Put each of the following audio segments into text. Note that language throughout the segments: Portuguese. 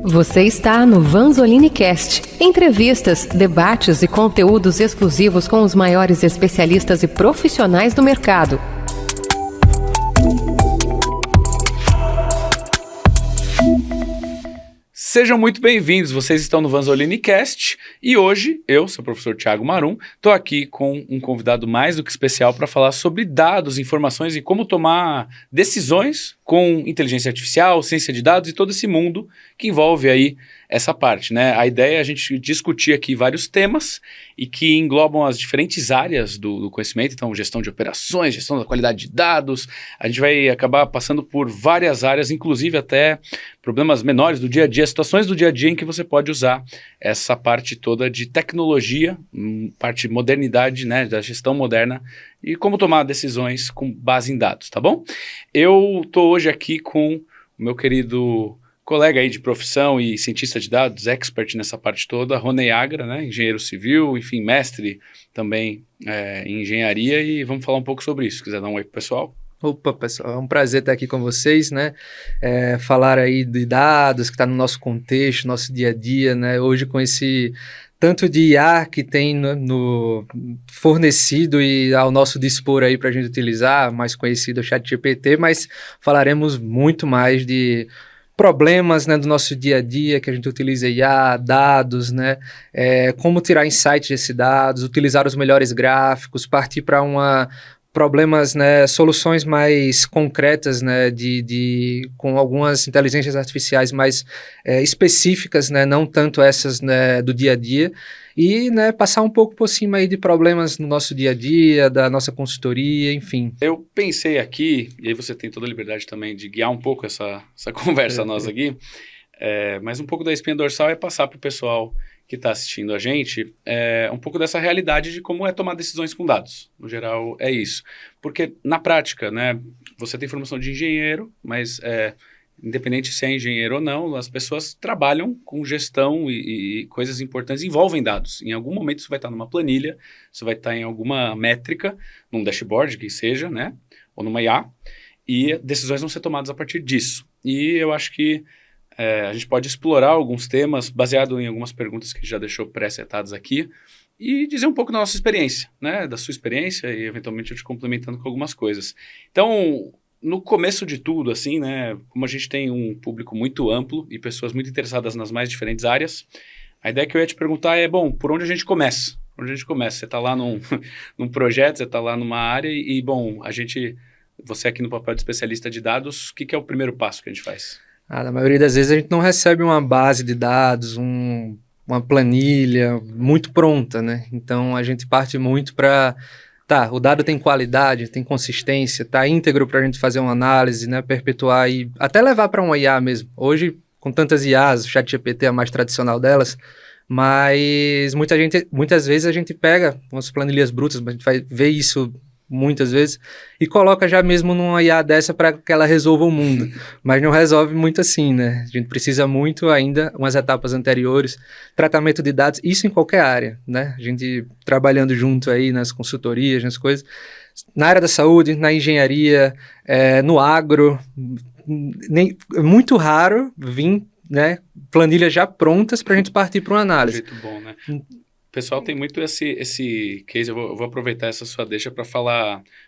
Você está no Vanzolini Cast. Entrevistas, debates e conteúdos exclusivos com os maiores especialistas e profissionais do mercado. Sejam muito bem-vindos, vocês estão no Vanzolini Cast e hoje eu, seu professor Thiago Marum, estou aqui com um convidado mais do que especial para falar sobre dados, informações e como tomar decisões com inteligência artificial, ciência de dados e todo esse mundo que envolve aí essa parte, né? A ideia é a gente discutir aqui vários temas e que englobam as diferentes áreas do conhecimento, então gestão de operações, gestão da qualidade de dados, a gente vai acabar passando por várias áreas, inclusive até problemas menores do dia a dia, situações do dia a dia em que você pode usar essa parte toda de tecnologia, parte de modernidade, né, da gestão moderna e como tomar decisões com base em dados, tá bom? Eu estou hoje aqui com o meu querido colega aí de profissão e cientista de dados, expert nessa parte toda, Ronei Agra, né, engenheiro civil, enfim, mestre também em engenharia, e vamos falar um pouco sobre isso. Quiser dar um oi pro pessoal? Opa, pessoal, é um prazer estar aqui com vocês, né, falar aí de dados que está no nosso contexto, nosso dia a dia, né, hoje com esse tanto de IA que tem no fornecido e ao nosso dispor aí para a gente utilizar, mais conhecido o ChatGPT, mas falaremos muito mais de problemas, né, do nosso dia a dia, que a gente utiliza IA, dados, né, como tirar insights desses dados, utilizar os melhores gráficos, partir para problemas, né, soluções mais concretas, né, com algumas inteligências artificiais mais específicas, né, não tanto essas, né, do dia a dia, e, né, passar um pouco por cima aí de problemas no nosso dia a dia, da nossa consultoria, enfim. Eu pensei aqui, e aí você tem toda a liberdade também de guiar um pouco essa conversa nossa aqui, mas um pouco da espinha dorsal é passar para o pessoal que está assistindo a gente, um pouco dessa realidade de como é tomar decisões com dados. No geral, é isso. Porque, na prática, né, você tem formação de engenheiro, mas independente se é engenheiro ou não, as pessoas trabalham com gestão e coisas importantes envolvem dados. Em algum momento isso vai estar numa planilha, isso vai estar em alguma métrica, num dashboard que seja, né, ou numa IA, e decisões vão ser tomadas a partir disso. E eu acho que a gente pode explorar alguns temas baseado em algumas perguntas que a gente já deixou pré-setadas aqui e dizer um pouco da nossa experiência, né, da sua experiência e eventualmente eu te complementando com algumas coisas. Então, no começo de tudo, assim, né, como a gente tem um público muito amplo e pessoas muito interessadas nas mais diferentes áreas, a ideia que eu ia te perguntar é, bom, por onde a gente começa? Por onde a gente começa? Você está lá num projeto, você está lá numa área e, bom, você aqui no papel de especialista de dados, o que é o primeiro passo que a gente faz? Na maioria das vezes a gente não recebe uma base de dados, uma planilha muito pronta, né? Então a gente parte muito para, o dado tem qualidade, tem consistência, tá íntegro para a gente fazer uma análise, né? Perpetuar e até levar para uma IA mesmo. Hoje, com tantas IAs, o ChatGPT é a mais tradicional delas, mas muitas vezes a gente pega umas planilhas brutas, a gente vai ver isso muitas vezes, e coloca já mesmo numa IA dessa para que ela resolva o mundo, mas não resolve muito assim, né? A gente precisa muito ainda, umas etapas anteriores, tratamento de dados, isso em qualquer área, né? A gente trabalhando junto aí nas consultorias, nas coisas, na área da saúde, na engenharia, no agro, muito raro vir, né, planilhas já prontas para a gente partir para uma análise. Jeito bom, né? O pessoal tem muito esse case, eu vou aproveitar essa sua deixa para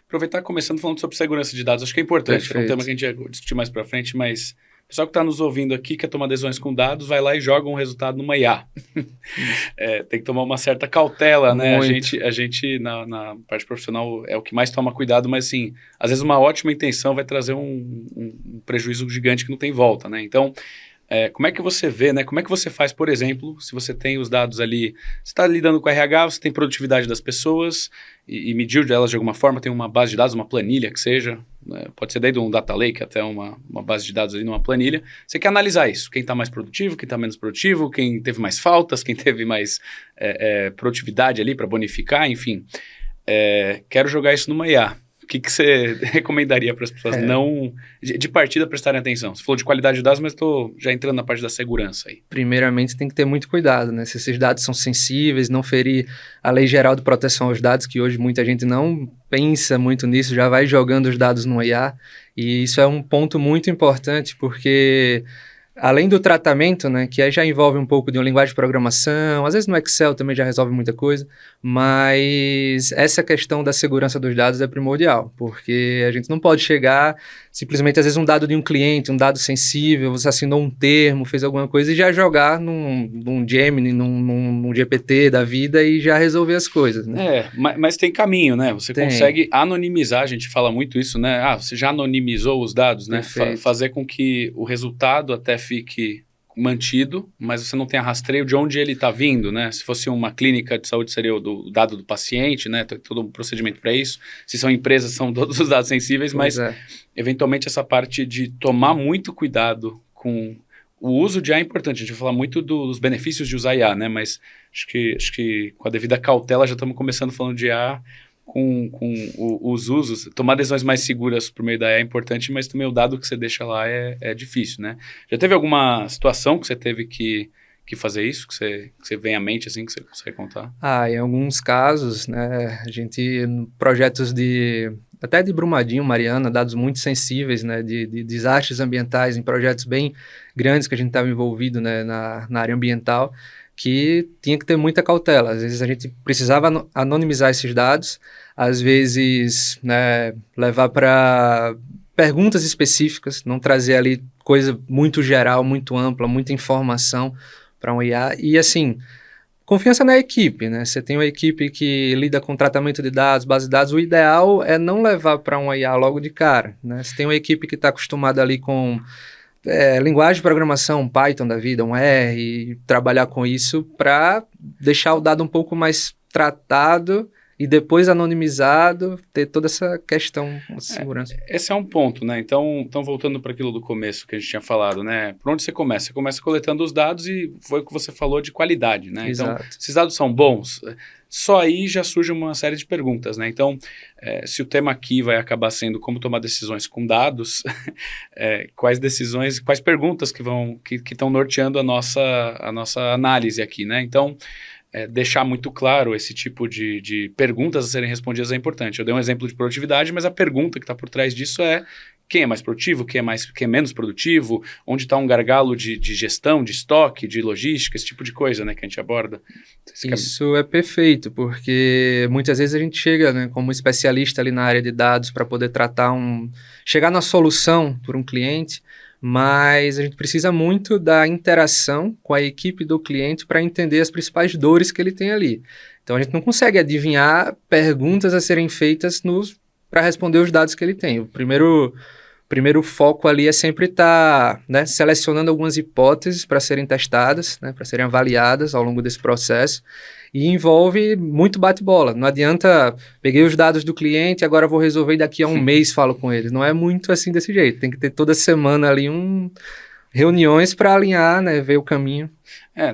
aproveitar começando falando sobre segurança de dados, acho que é importante, Perfeito. É um tema que a gente vai discutir mais para frente, mas o pessoal que está nos ouvindo aqui, quer tomar decisões com dados, vai lá e joga um resultado numa IA. Tem que tomar uma certa cautela, né? A gente na parte profissional é o que mais toma cuidado, mas assim, às vezes uma ótima intenção vai trazer um prejuízo gigante que não tem volta, né? Então, como é que você vê, né? Como é que você faz, por exemplo, se você tem os dados ali, você está lidando com RH, você tem produtividade das pessoas e mediu delas de alguma forma, tem uma base de dados, uma planilha que seja, né? Pode ser desde um data lake até uma base de dados ali numa planilha. Você quer analisar isso, quem está mais produtivo, quem está menos produtivo, quem teve mais faltas, quem teve mais produtividade ali para bonificar, enfim. Quero jogar isso numa IA. O que você recomendaria para as pessoas não de partida prestarem atenção? Você falou de qualidade de dados, mas estou já entrando na parte da segurança aí. Primeiramente, tem que ter muito cuidado, né? Se esses dados são sensíveis, não ferir a Lei Geral de Proteção aos Dados, que hoje muita gente não pensa muito nisso, já vai jogando os dados no IA. E isso é um ponto muito importante, porque além do tratamento, né, que aí já envolve um pouco de uma linguagem de programação, às vezes no Excel também já resolve muita coisa, mas essa questão da segurança dos dados é primordial, porque a gente não pode chegar simplesmente, às vezes, um dado de um cliente, um dado sensível, você assinou um termo, fez alguma coisa e já jogar num Gemini, num GPT da vida e já resolver as coisas, né? Mas tem caminho, né? Você consegue anonimizar, a gente fala muito isso, né? Você já anonimizou os dados, né? Fazer com que o resultado até fique mantido, mas você não tenha rastreio de onde ele está vindo, né? Se fosse uma clínica de saúde, seria o dado do paciente, né? Tem todo um procedimento para isso. Se são empresas, são todos os dados sensíveis, mas eventualmente essa parte de tomar muito cuidado com o uso de IA é importante. A gente vai falar muito dos benefícios de usar IA, né? Mas acho que com a devida cautela já estamos começando falando de IA com os usos. Tomar decisões mais seguras por meio da IA é importante, mas também o dado que você deixa lá é difícil, né? Já teve alguma situação que você teve que fazer isso, que você vem à mente, assim, que você consegue contar? Em alguns casos, né, a gente, projetos até de Brumadinho, Mariana, dados muito sensíveis, né, de desastres ambientais, em projetos bem grandes que a gente estava envolvido, né, na área ambiental, que tinha que ter muita cautela. Às vezes a gente precisava anonimizar esses dados, às vezes, né, levar para perguntas específicas, não trazer ali coisa muito geral, muito ampla, muita informação para um IA. E assim, confiança na equipe, né? Você tem uma equipe que lida com tratamento de dados, base de dados, o ideal é não levar para um IA logo de cara, né? Você tem uma equipe que está acostumada ali com linguagem de programação, Python da vida, um R, e trabalhar com isso para deixar o dado um pouco mais tratado e depois anonimizado, ter toda essa questão de segurança. Esse é um ponto, né? Então voltando para aquilo do começo que a gente tinha falado, né? Por onde você começa? Você começa coletando os dados e foi o que você falou de qualidade, né? Exato. Então, esses dados são bons? Só aí já surge uma série de perguntas, né? Então, se o tema aqui vai acabar sendo como tomar decisões com dados, quais perguntas que estão norteando a nossa análise aqui, né? Então, deixar muito claro esse tipo de perguntas a serem respondidas é importante. Eu dei um exemplo de produtividade, mas a pergunta que está por trás disso é quem é mais produtivo, quem é menos produtivo, onde está um gargalo de gestão, de estoque, de logística, esse tipo de coisa, né, que a gente aborda. Isso é perfeito, porque muitas vezes a gente chega, né, como especialista ali na área de dados para poder chegar na solução por um cliente, mas a gente precisa muito da interação com a equipe do cliente para entender as principais dores que ele tem ali. Então a gente não consegue adivinhar perguntas a serem feitas para responder os dados que ele tem. O primeiro foco ali é sempre estar, né, selecionando algumas hipóteses para serem testadas, né, para serem avaliadas ao longo desse processo, e envolve muito bate-bola. Não adianta, peguei os dados do cliente, agora vou resolver e daqui a um mês falo com ele. Não é muito assim desse jeito. Tem que ter toda semana ali reuniões para alinhar, né, ver o caminho.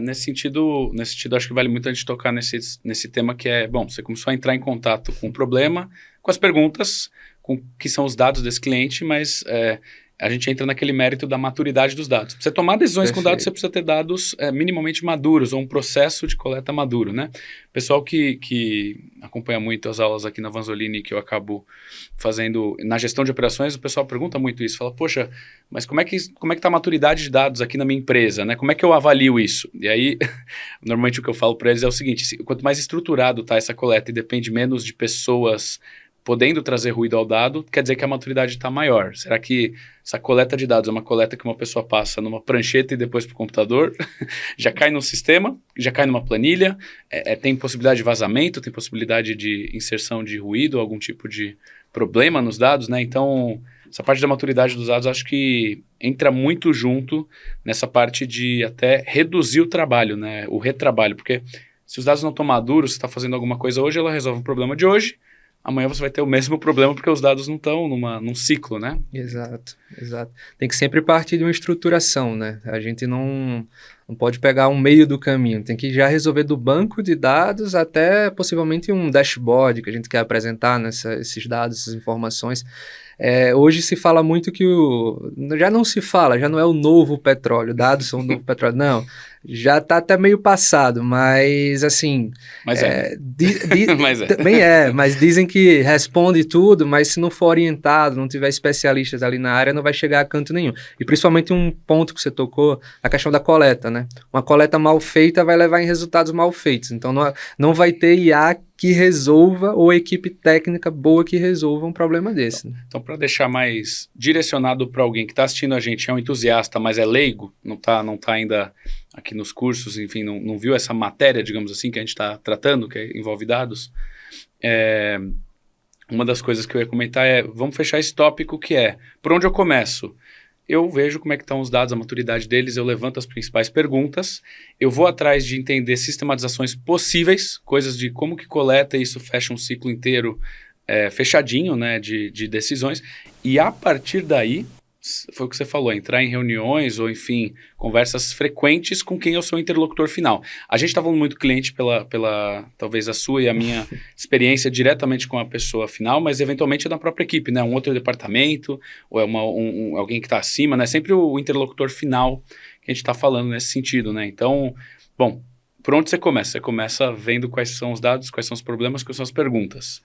Nesse sentido, acho que vale muito a gente tocar nesse tema que você começou a entrar em contato com o problema, com as perguntas, que são os dados desse cliente, mas a gente entra naquele mérito da maturidade dos dados. Para você tomar decisões com dados, você precisa ter dados minimamente maduros, ou um processo de coleta maduro, né? Pessoal que acompanha muito as aulas aqui na Vanzolini, que eu acabo fazendo na gestão de operações, o pessoal pergunta muito isso, fala, poxa, mas como é que está a maturidade de dados aqui na minha empresa, né? Como é que eu avalio isso? E aí, normalmente o que eu falo para eles é o seguinte, quanto mais estruturado está essa coleta e depende menos de pessoas podendo trazer ruído ao dado, quer dizer que a maturidade está maior. Será que essa coleta de dados é uma coleta que uma pessoa passa numa prancheta e depois para o computador? Já cai no sistema? Já cai numa planilha? Tem possibilidade de vazamento? Tem possibilidade de inserção de ruído, algum tipo de problema nos dados, né? Então, essa parte da maturidade dos dados, acho que entra muito junto nessa parte de até reduzir o trabalho, né? O retrabalho, porque se os dados não estão maduros, você está fazendo alguma coisa hoje, ela resolve o problema de hoje, amanhã você vai ter o mesmo problema porque os dados não estão num ciclo, né? Exato. Tem que sempre partir de uma estruturação, né? A gente não pode pegar um meio do caminho, tem que já resolver do banco de dados até possivelmente um dashboard que a gente quer apresentar esses dados, essas informações. Hoje se fala muito que já não se fala, já não é o novo petróleo, dados são o novo petróleo, não, já está até meio passado, mas assim... Mas mas dizem que responde tudo, mas se não for orientado, não tiver especialistas ali na área, não vai chegar a canto nenhum. E principalmente um ponto que você tocou, a questão da coleta, né? Uma coleta mal feita vai levar em resultados mal feitos, então não vai ter IA que resolva, ou equipe técnica boa que resolva um problema desse. Então, para deixar mais direcionado para alguém que está assistindo a gente, é um entusiasta, mas é leigo, não tá ainda aqui nos cursos, enfim, não viu essa matéria, digamos assim, que a gente está tratando, que envolve dados, uma das coisas que eu ia comentar vamos fechar esse tópico que é, por onde eu começo? Eu vejo como é que estão os dados, a maturidade deles, eu levanto as principais perguntas, eu vou atrás de entender sistematizações possíveis, coisas de como que coleta e isso fecha um ciclo inteiro fechadinho, né, de decisões, e a partir daí, foi o que você falou, entrar em reuniões ou, enfim, conversas frequentes com quem é o seu interlocutor final. A gente está falando muito cliente pela talvez a sua e a minha experiência diretamente com a pessoa final, mas eventualmente é da própria equipe, né? Um outro departamento, ou é alguém que está acima, né? Sempre o interlocutor final que a gente está falando nesse sentido, né? Então, bom, por onde você começa? Você começa vendo quais são os dados, quais são os problemas, quais são as perguntas.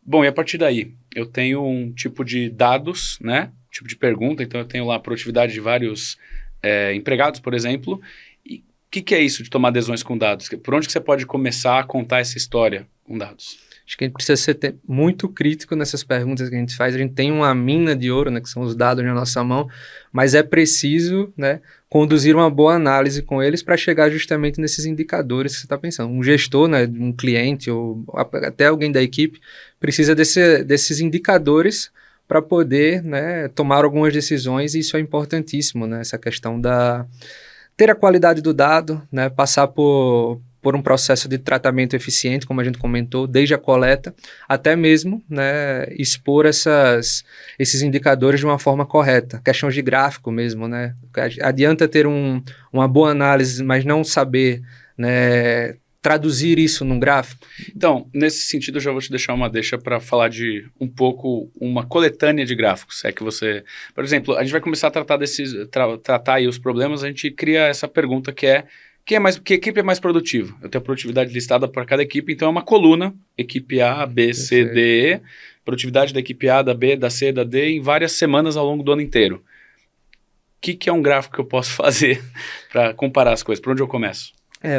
Bom, e a partir daí, eu tenho um tipo de dados, né? Tipo de pergunta, então eu tenho lá a produtividade de vários empregados, por exemplo, e o que é isso de tomar decisões com dados? Por onde que você pode começar a contar essa história com dados? Acho que a gente precisa ser muito crítico nessas perguntas que a gente faz. A gente tem uma mina de ouro, né, que são os dados na nossa mão, mas é preciso, né, conduzir uma boa análise com eles para chegar justamente nesses indicadores que você está pensando. Um gestor, né, um cliente ou até alguém da equipe precisa desses indicadores para poder, né, tomar algumas decisões, e isso é importantíssimo, né, essa questão ter a qualidade do dado, né, passar por um processo de tratamento eficiente, como a gente comentou, desde a coleta, até mesmo, né, expor esses indicadores de uma forma correta. Questão de gráfico mesmo, né, adianta ter uma boa análise, mas não saber, né, traduzir isso num gráfico? Então, nesse sentido, eu já vou te deixar uma deixa para falar de um pouco uma coletânea de gráficos. É que você... Por exemplo, a gente vai começar a tratar aí os problemas, a gente cria essa pergunta que é que equipe é mais produtiva? Eu tenho a produtividade listada para cada equipe, então é uma coluna, equipe A, B, C, D, E, produtividade da equipe A, da B, da C, da D, em várias semanas ao longo do ano inteiro. O que é um gráfico que eu posso fazer para comparar as coisas? Por onde eu começo?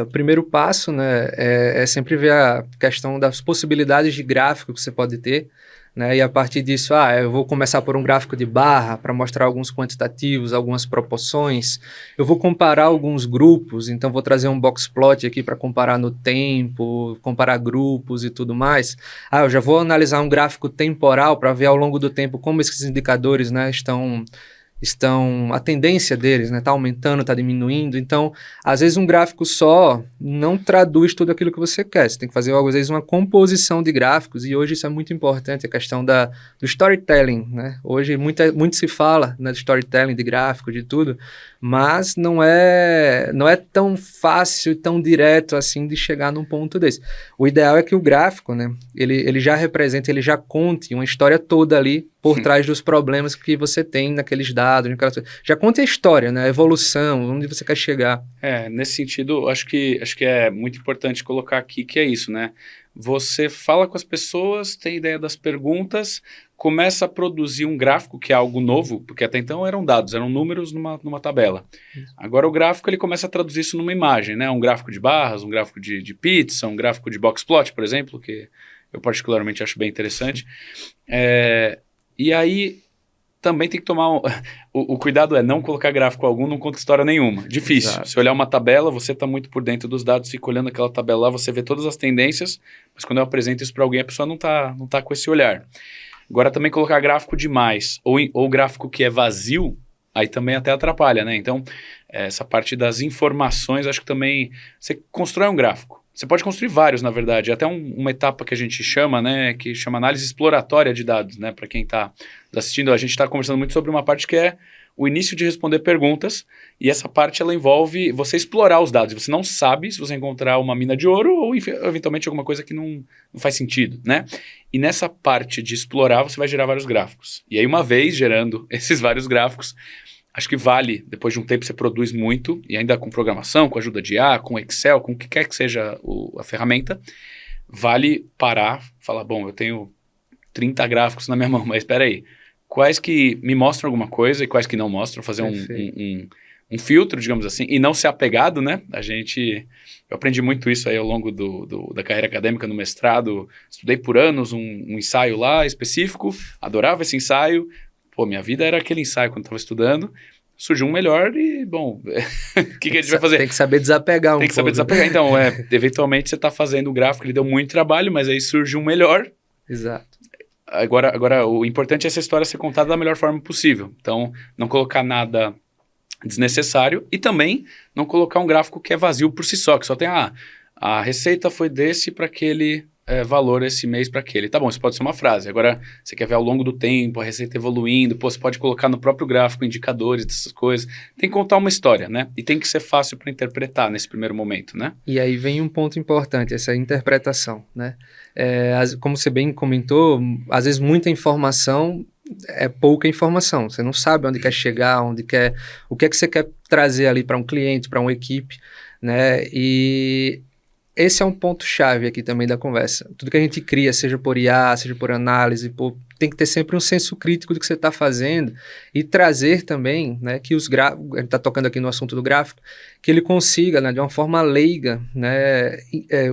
O primeiro passo, né, é sempre ver a questão das possibilidades de gráfico que você pode ter, né, e a partir disso, eu vou começar por um gráfico de barra para mostrar alguns quantitativos, algumas proporções, eu vou comparar alguns grupos, então vou trazer um box plot aqui para comparar no tempo, comparar grupos e tudo mais. Eu já vou analisar um gráfico temporal para ver ao longo do tempo como esses indicadores, né, estão a tendência deles, né, está aumentando, está diminuindo. Então, às vezes um gráfico só não traduz tudo aquilo que você quer. Você tem que fazer, às vezes, uma composição de gráficos, e hoje isso é muito importante, a questão do storytelling, né? Hoje muito se fala, né, de storytelling, de gráfico, de tudo, mas não é tão fácil, tão direto assim de chegar num ponto desse. O ideal é que o gráfico, né, ele já represente, ele já conte uma história toda ali por trás dos problemas que você tem naqueles dados, já conte a história, né, a evolução, onde você quer chegar. Nesse sentido, acho que é muito importante colocar aqui que é isso, né? Você fala com as pessoas, tem ideia das perguntas, começa a produzir um gráfico, que é algo novo, porque até então eram dados, eram números numa tabela. Agora o gráfico ele começa a traduzir isso numa imagem, né? Um gráfico de barras, um gráfico de pizza, um gráfico de box plot, por exemplo, que eu particularmente acho bem interessante. E aí também tem que tomar... O cuidado é não colocar gráfico algum, não conta história nenhuma. Difícil. Exato. Se olhar uma tabela, você está muito por dentro dos dados, fica olhando aquela tabela lá, você vê todas as tendências, mas quando eu apresento isso para alguém, a pessoa não tá com esse olhar. Agora também colocar gráfico demais, ou gráfico que é vazio, aí também até atrapalha, né? Então, essa parte das informações, acho que também... Você constrói um gráfico. Você pode construir vários, na verdade. Até uma etapa que a gente chama, né, que chama análise exploratória de dados, né, para quem está assistindo. A gente está conversando muito sobre uma parte que é o início de responder perguntas, e essa parte ela envolve você explorar os dados. Você não sabe se você encontrar uma mina de ouro ou eventualmente alguma coisa que não faz sentido, né? E nessa parte de explorar, você vai gerar vários gráficos. E aí, uma vez gerando esses vários gráficos, acho que vale, depois de um tempo você produz muito, e ainda com programação, com ajuda de IA, com Excel, com o que quer que seja a ferramenta, vale parar, falar, bom, eu tenho 30 gráficos na minha mão, mas espera aí, quais que me mostram alguma coisa e quais que não mostram, fazer um filtro, digamos assim, e não ser apegado, né? Eu aprendi muito isso aí ao longo da carreira acadêmica no mestrado, estudei por anos um ensaio lá específico, adorava esse ensaio, pô, minha vida era aquele ensaio quando estava estudando, surgiu um melhor e, bom, o que a gente vai fazer? Tem que saber desapegar Tem que saber desapegar, então, eventualmente você está fazendo o gráfico, ele deu muito trabalho, mas aí surge um melhor. Exato. Agora, o importante é essa história ser contada da melhor forma possível. Então, não colocar nada desnecessário e também não colocar um gráfico que é vazio por si só, que só tem, a receita foi desse para aquele valor esse mês para aquele. Tá bom, isso pode ser uma frase. Agora, você quer ver ao longo do tempo, a receita evoluindo, você pode colocar no próprio gráfico indicadores dessas coisas. Tem que contar uma história, né? E tem que ser fácil para interpretar nesse primeiro momento, né? E aí vem um ponto importante, essa interpretação, né? Como você bem comentou, às vezes muita informação é pouca informação. Você não sabe onde quer chegar, o que é que você quer trazer ali para um cliente, para uma equipe, né? E esse é um ponto-chave aqui também da conversa. Tudo que a gente cria, seja por IA, seja por análise, tem que ter sempre um senso crítico do que você está fazendo e trazer também, né, que os gráficos, a gente está tocando aqui no assunto do gráfico, que ele consiga, né, de uma forma leiga, né,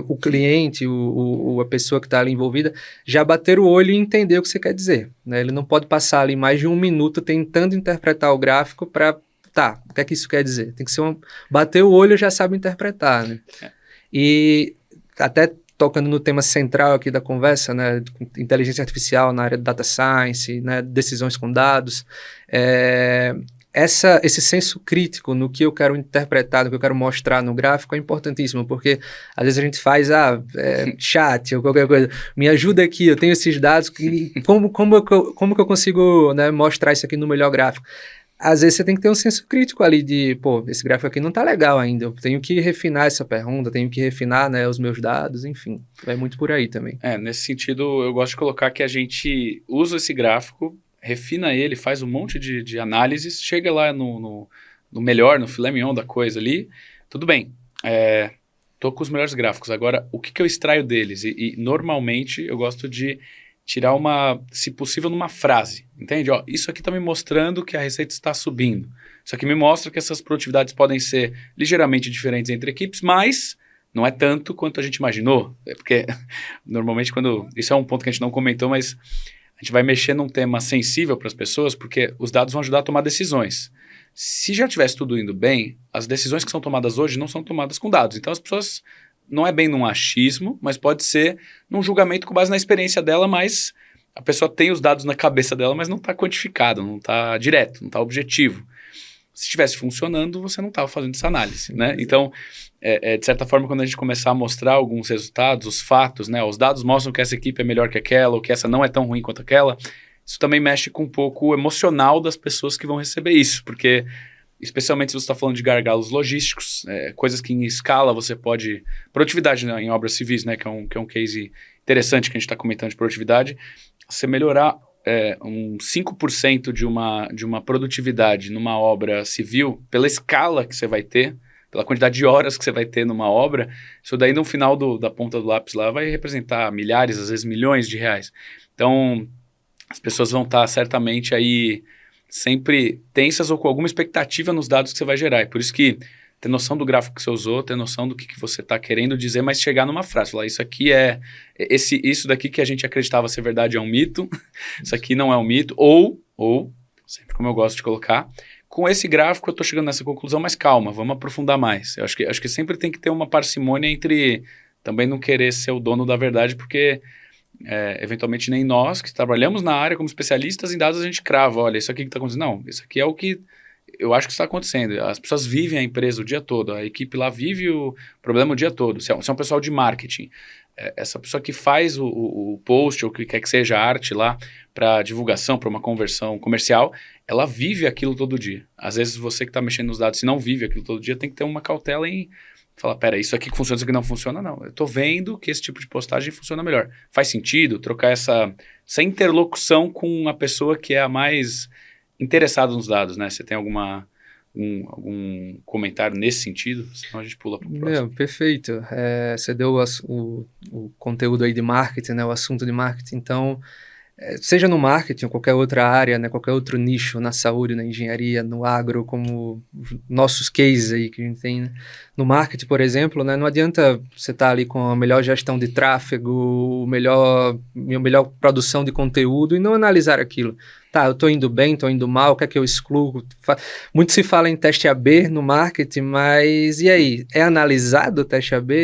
o cliente, a pessoa que está ali envolvida, já bater o olho e entender o que você quer dizer, né? Ele não pode passar ali mais de um minuto tentando interpretar o gráfico para, o que é que isso quer dizer? Tem que ser bater o olho e já sabe interpretar, né? E até tocando no tema central aqui da conversa, né, inteligência artificial na área de data science, né, decisões com dados, esse senso crítico no que eu quero interpretar, no que eu quero mostrar no gráfico é importantíssimo, porque às vezes a gente faz chat ou qualquer coisa, me ajuda aqui, eu tenho esses dados, como que eu consigo, né, mostrar isso aqui no melhor gráfico? Às vezes você tem que ter um senso crítico ali de, esse gráfico aqui não tá legal ainda, eu tenho que refinar essa pergunta, tenho que refinar, né, os meus dados, enfim, vai muito por aí também. Nesse sentido, eu gosto de colocar que a gente usa esse gráfico, refina ele, faz um monte de análises, chega lá no melhor, no filé mignon da coisa ali, tudo bem, tô com os melhores gráficos, agora o que eu extraio deles? E normalmente eu gosto de tirar se possível, numa frase, entende? Isso aqui está me mostrando que a receita está subindo. Isso aqui me mostra que essas produtividades podem ser ligeiramente diferentes entre equipes, mas não é tanto quanto a gente imaginou. Porque, normalmente, isso é um ponto que a gente não comentou, mas a gente vai mexer num tema sensível para as pessoas, porque os dados vão ajudar a tomar decisões. Se já tivesse tudo indo bem, as decisões que são tomadas hoje não são tomadas com dados. Então, as pessoas... Não é bem num achismo, mas pode ser num julgamento com base na experiência dela, mas a pessoa tem os dados na cabeça dela, mas não está quantificado, não está direto, não está objetivo. Se estivesse funcionando, você não estava fazendo essa análise, né? Então, de certa forma, quando a gente começar a mostrar alguns resultados, os fatos, né? Os dados mostram que essa equipe é melhor que aquela, ou que essa não é tão ruim quanto aquela, isso também mexe com um pouco o emocional das pessoas que vão receber isso, porque... Especialmente se você está falando de gargalos logísticos, coisas que em escala você pode... Produtividade, né, em obras civis, né, que é um case interessante que a gente está comentando de produtividade. Você melhorar um 5% de uma produtividade numa obra civil, pela escala que você vai ter, pela quantidade de horas que você vai ter numa obra, isso daí no final da ponta do lápis lá vai representar milhares, às vezes milhões de reais. Então, as pessoas vão estar certamente aí... sempre tensas ou com alguma expectativa nos dados que você vai gerar. E por isso que ter noção do gráfico que você usou, ter noção do que você está querendo dizer, mas chegar numa frase. Falar, isso aqui isso daqui que a gente acreditava ser verdade é um mito, isso aqui não é um mito, ou, sempre como eu gosto de colocar, com esse gráfico eu estou chegando nessa conclusão, mas calma, vamos aprofundar mais. Eu acho que sempre tem que ter uma parcimônia entre também não querer ser o dono da verdade, porque... eventualmente nem nós que trabalhamos na área como especialistas em dados a gente crava, olha, isso aqui que está acontecendo, não, isso aqui é o que eu acho que está acontecendo, as pessoas vivem a empresa o dia todo, a equipe lá vive o problema o dia todo, se é um pessoal de marketing, essa pessoa que faz o post ou o que quer que seja a arte lá para divulgação, para uma conversão comercial, ela vive aquilo todo dia. Às vezes você que está mexendo nos dados, se não vive aquilo todo dia, tem que ter uma cautela em falar, pera, isso aqui funciona, isso aqui não funciona, não. Eu estou vendo que esse tipo de postagem funciona melhor. Faz sentido trocar essa interlocução com a pessoa que é a mais interessada nos dados, né? Você tem algum comentário nesse sentido? Senão a gente pula para o próximo. Não, perfeito. Você deu o conteúdo aí de marketing, né? O assunto de marketing. Então, seja no marketing ou qualquer outra área, né? Qualquer outro nicho, na saúde, na engenharia, no agro, como nossos cases aí que a gente tem, né? No marketing, por exemplo, né? Não adianta você estar ali com a melhor gestão de tráfego, melhor produção de conteúdo e não analisar aquilo. Tá, eu estou indo bem, estou indo mal, o que é que eu excluo? Muito se fala em teste AB no marketing, mas e aí? É analisado o teste AB?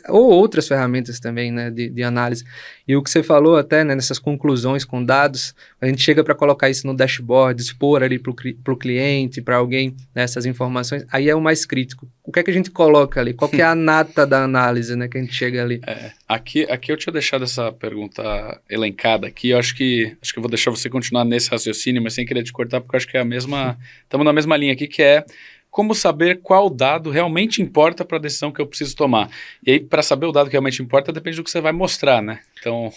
Ou outras ferramentas também, né, de análise. E o que você falou até, né, nessas conclusões com dados, a gente chega para colocar isso no dashboard, expor ali para o cliente, para alguém, né, essas informações, aí é o mais crítico. O que é que a gente coloca ali? Qual que é a nata da análise, né, que a gente chega ali? Aqui eu tinha deixado essa pergunta elencada aqui, eu acho que eu vou deixar você continuar nesse raciocínio, mas sem querer te cortar, porque eu acho que é a mesma, estamos na mesma linha aqui, que é como saber qual dado realmente importa para a decisão que eu preciso tomar. E aí, para saber o dado que realmente importa, depende do que você vai mostrar, né? Então,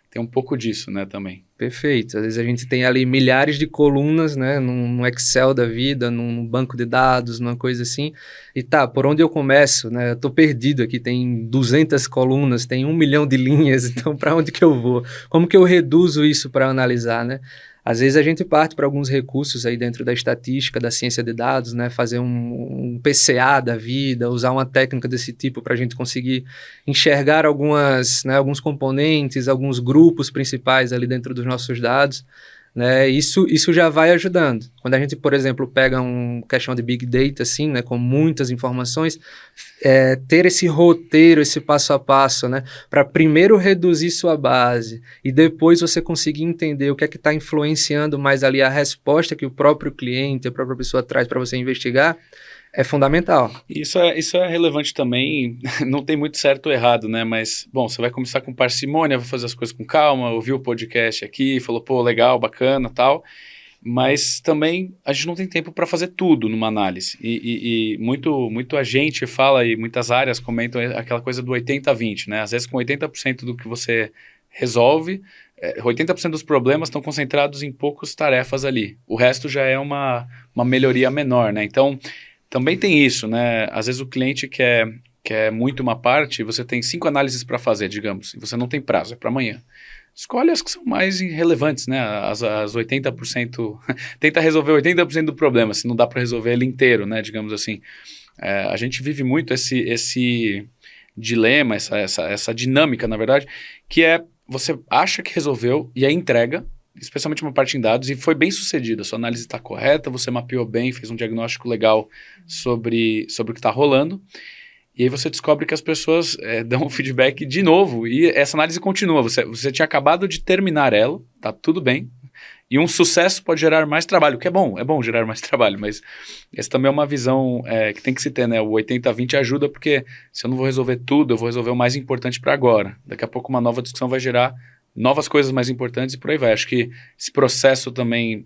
tem um pouco disso, né, também. Perfeito. Às vezes a gente tem ali milhares de colunas, né, num Excel da vida, num banco de dados, numa coisa assim. E tá, por onde eu começo, né? Eu tô perdido aqui, tem 200 colunas, tem 1 milhão de linhas, então para onde que eu vou? Como que eu reduzo isso para analisar, né? Às vezes a gente parte para alguns recursos aí dentro da estatística, da ciência de dados, né? Fazer um PCA da vida, usar uma técnica desse tipo para a gente conseguir enxergar alguns componentes, alguns grupos principais ali dentro dos nossos dados, né? Isso já vai ajudando. Quando a gente, por exemplo, pega um questão de Big Data, assim, né, com muitas informações, ter esse roteiro, esse passo a passo, né, para primeiro reduzir sua base e depois você conseguir entender o que é que está influenciando mais ali a resposta que o próprio cliente, a própria pessoa traz para você investigar, é fundamental. Isso é relevante também, não tem muito certo ou errado, né? Mas, bom, você vai começar com parcimônia, vai fazer as coisas com calma, ouviu o podcast aqui, falou, pô, legal, bacana, tal. Mas também a gente não tem tempo para fazer tudo numa análise. E muito a gente fala e muitas áreas comentam aquela coisa do 80-20, né? Às vezes com 80% do que você resolve, 80% dos problemas estão concentrados em poucas tarefas ali. O resto já é uma melhoria menor, né? Então, também tem isso, né? Às vezes o cliente quer muito uma parte, você tem 5 análises para fazer, digamos, e você não tem prazo, é para amanhã. Escolhe as que são mais relevantes, né? As 80%, tenta resolver 80% do problema, se não dá para resolver ele inteiro, né? Digamos assim. A gente vive muito esse dilema, essa dinâmica, na verdade, que é você acha que resolveu e aí entrega, especialmente uma parte em dados, e foi bem sucedida. Sua análise está correta, você mapeou bem, fez um diagnóstico legal sobre o que está rolando, e aí você descobre que as pessoas dão um feedback de novo, e essa análise continua. Você tinha acabado de terminar ela, tá tudo bem, e um sucesso pode gerar mais trabalho, que é bom gerar mais trabalho, mas essa também é uma visão que tem que se ter, né? O 80-20 ajuda, porque se eu não vou resolver tudo, eu vou resolver o mais importante para agora. Daqui a pouco uma nova discussão vai gerar novas coisas mais importantes e por aí vai. Acho que esse processo também,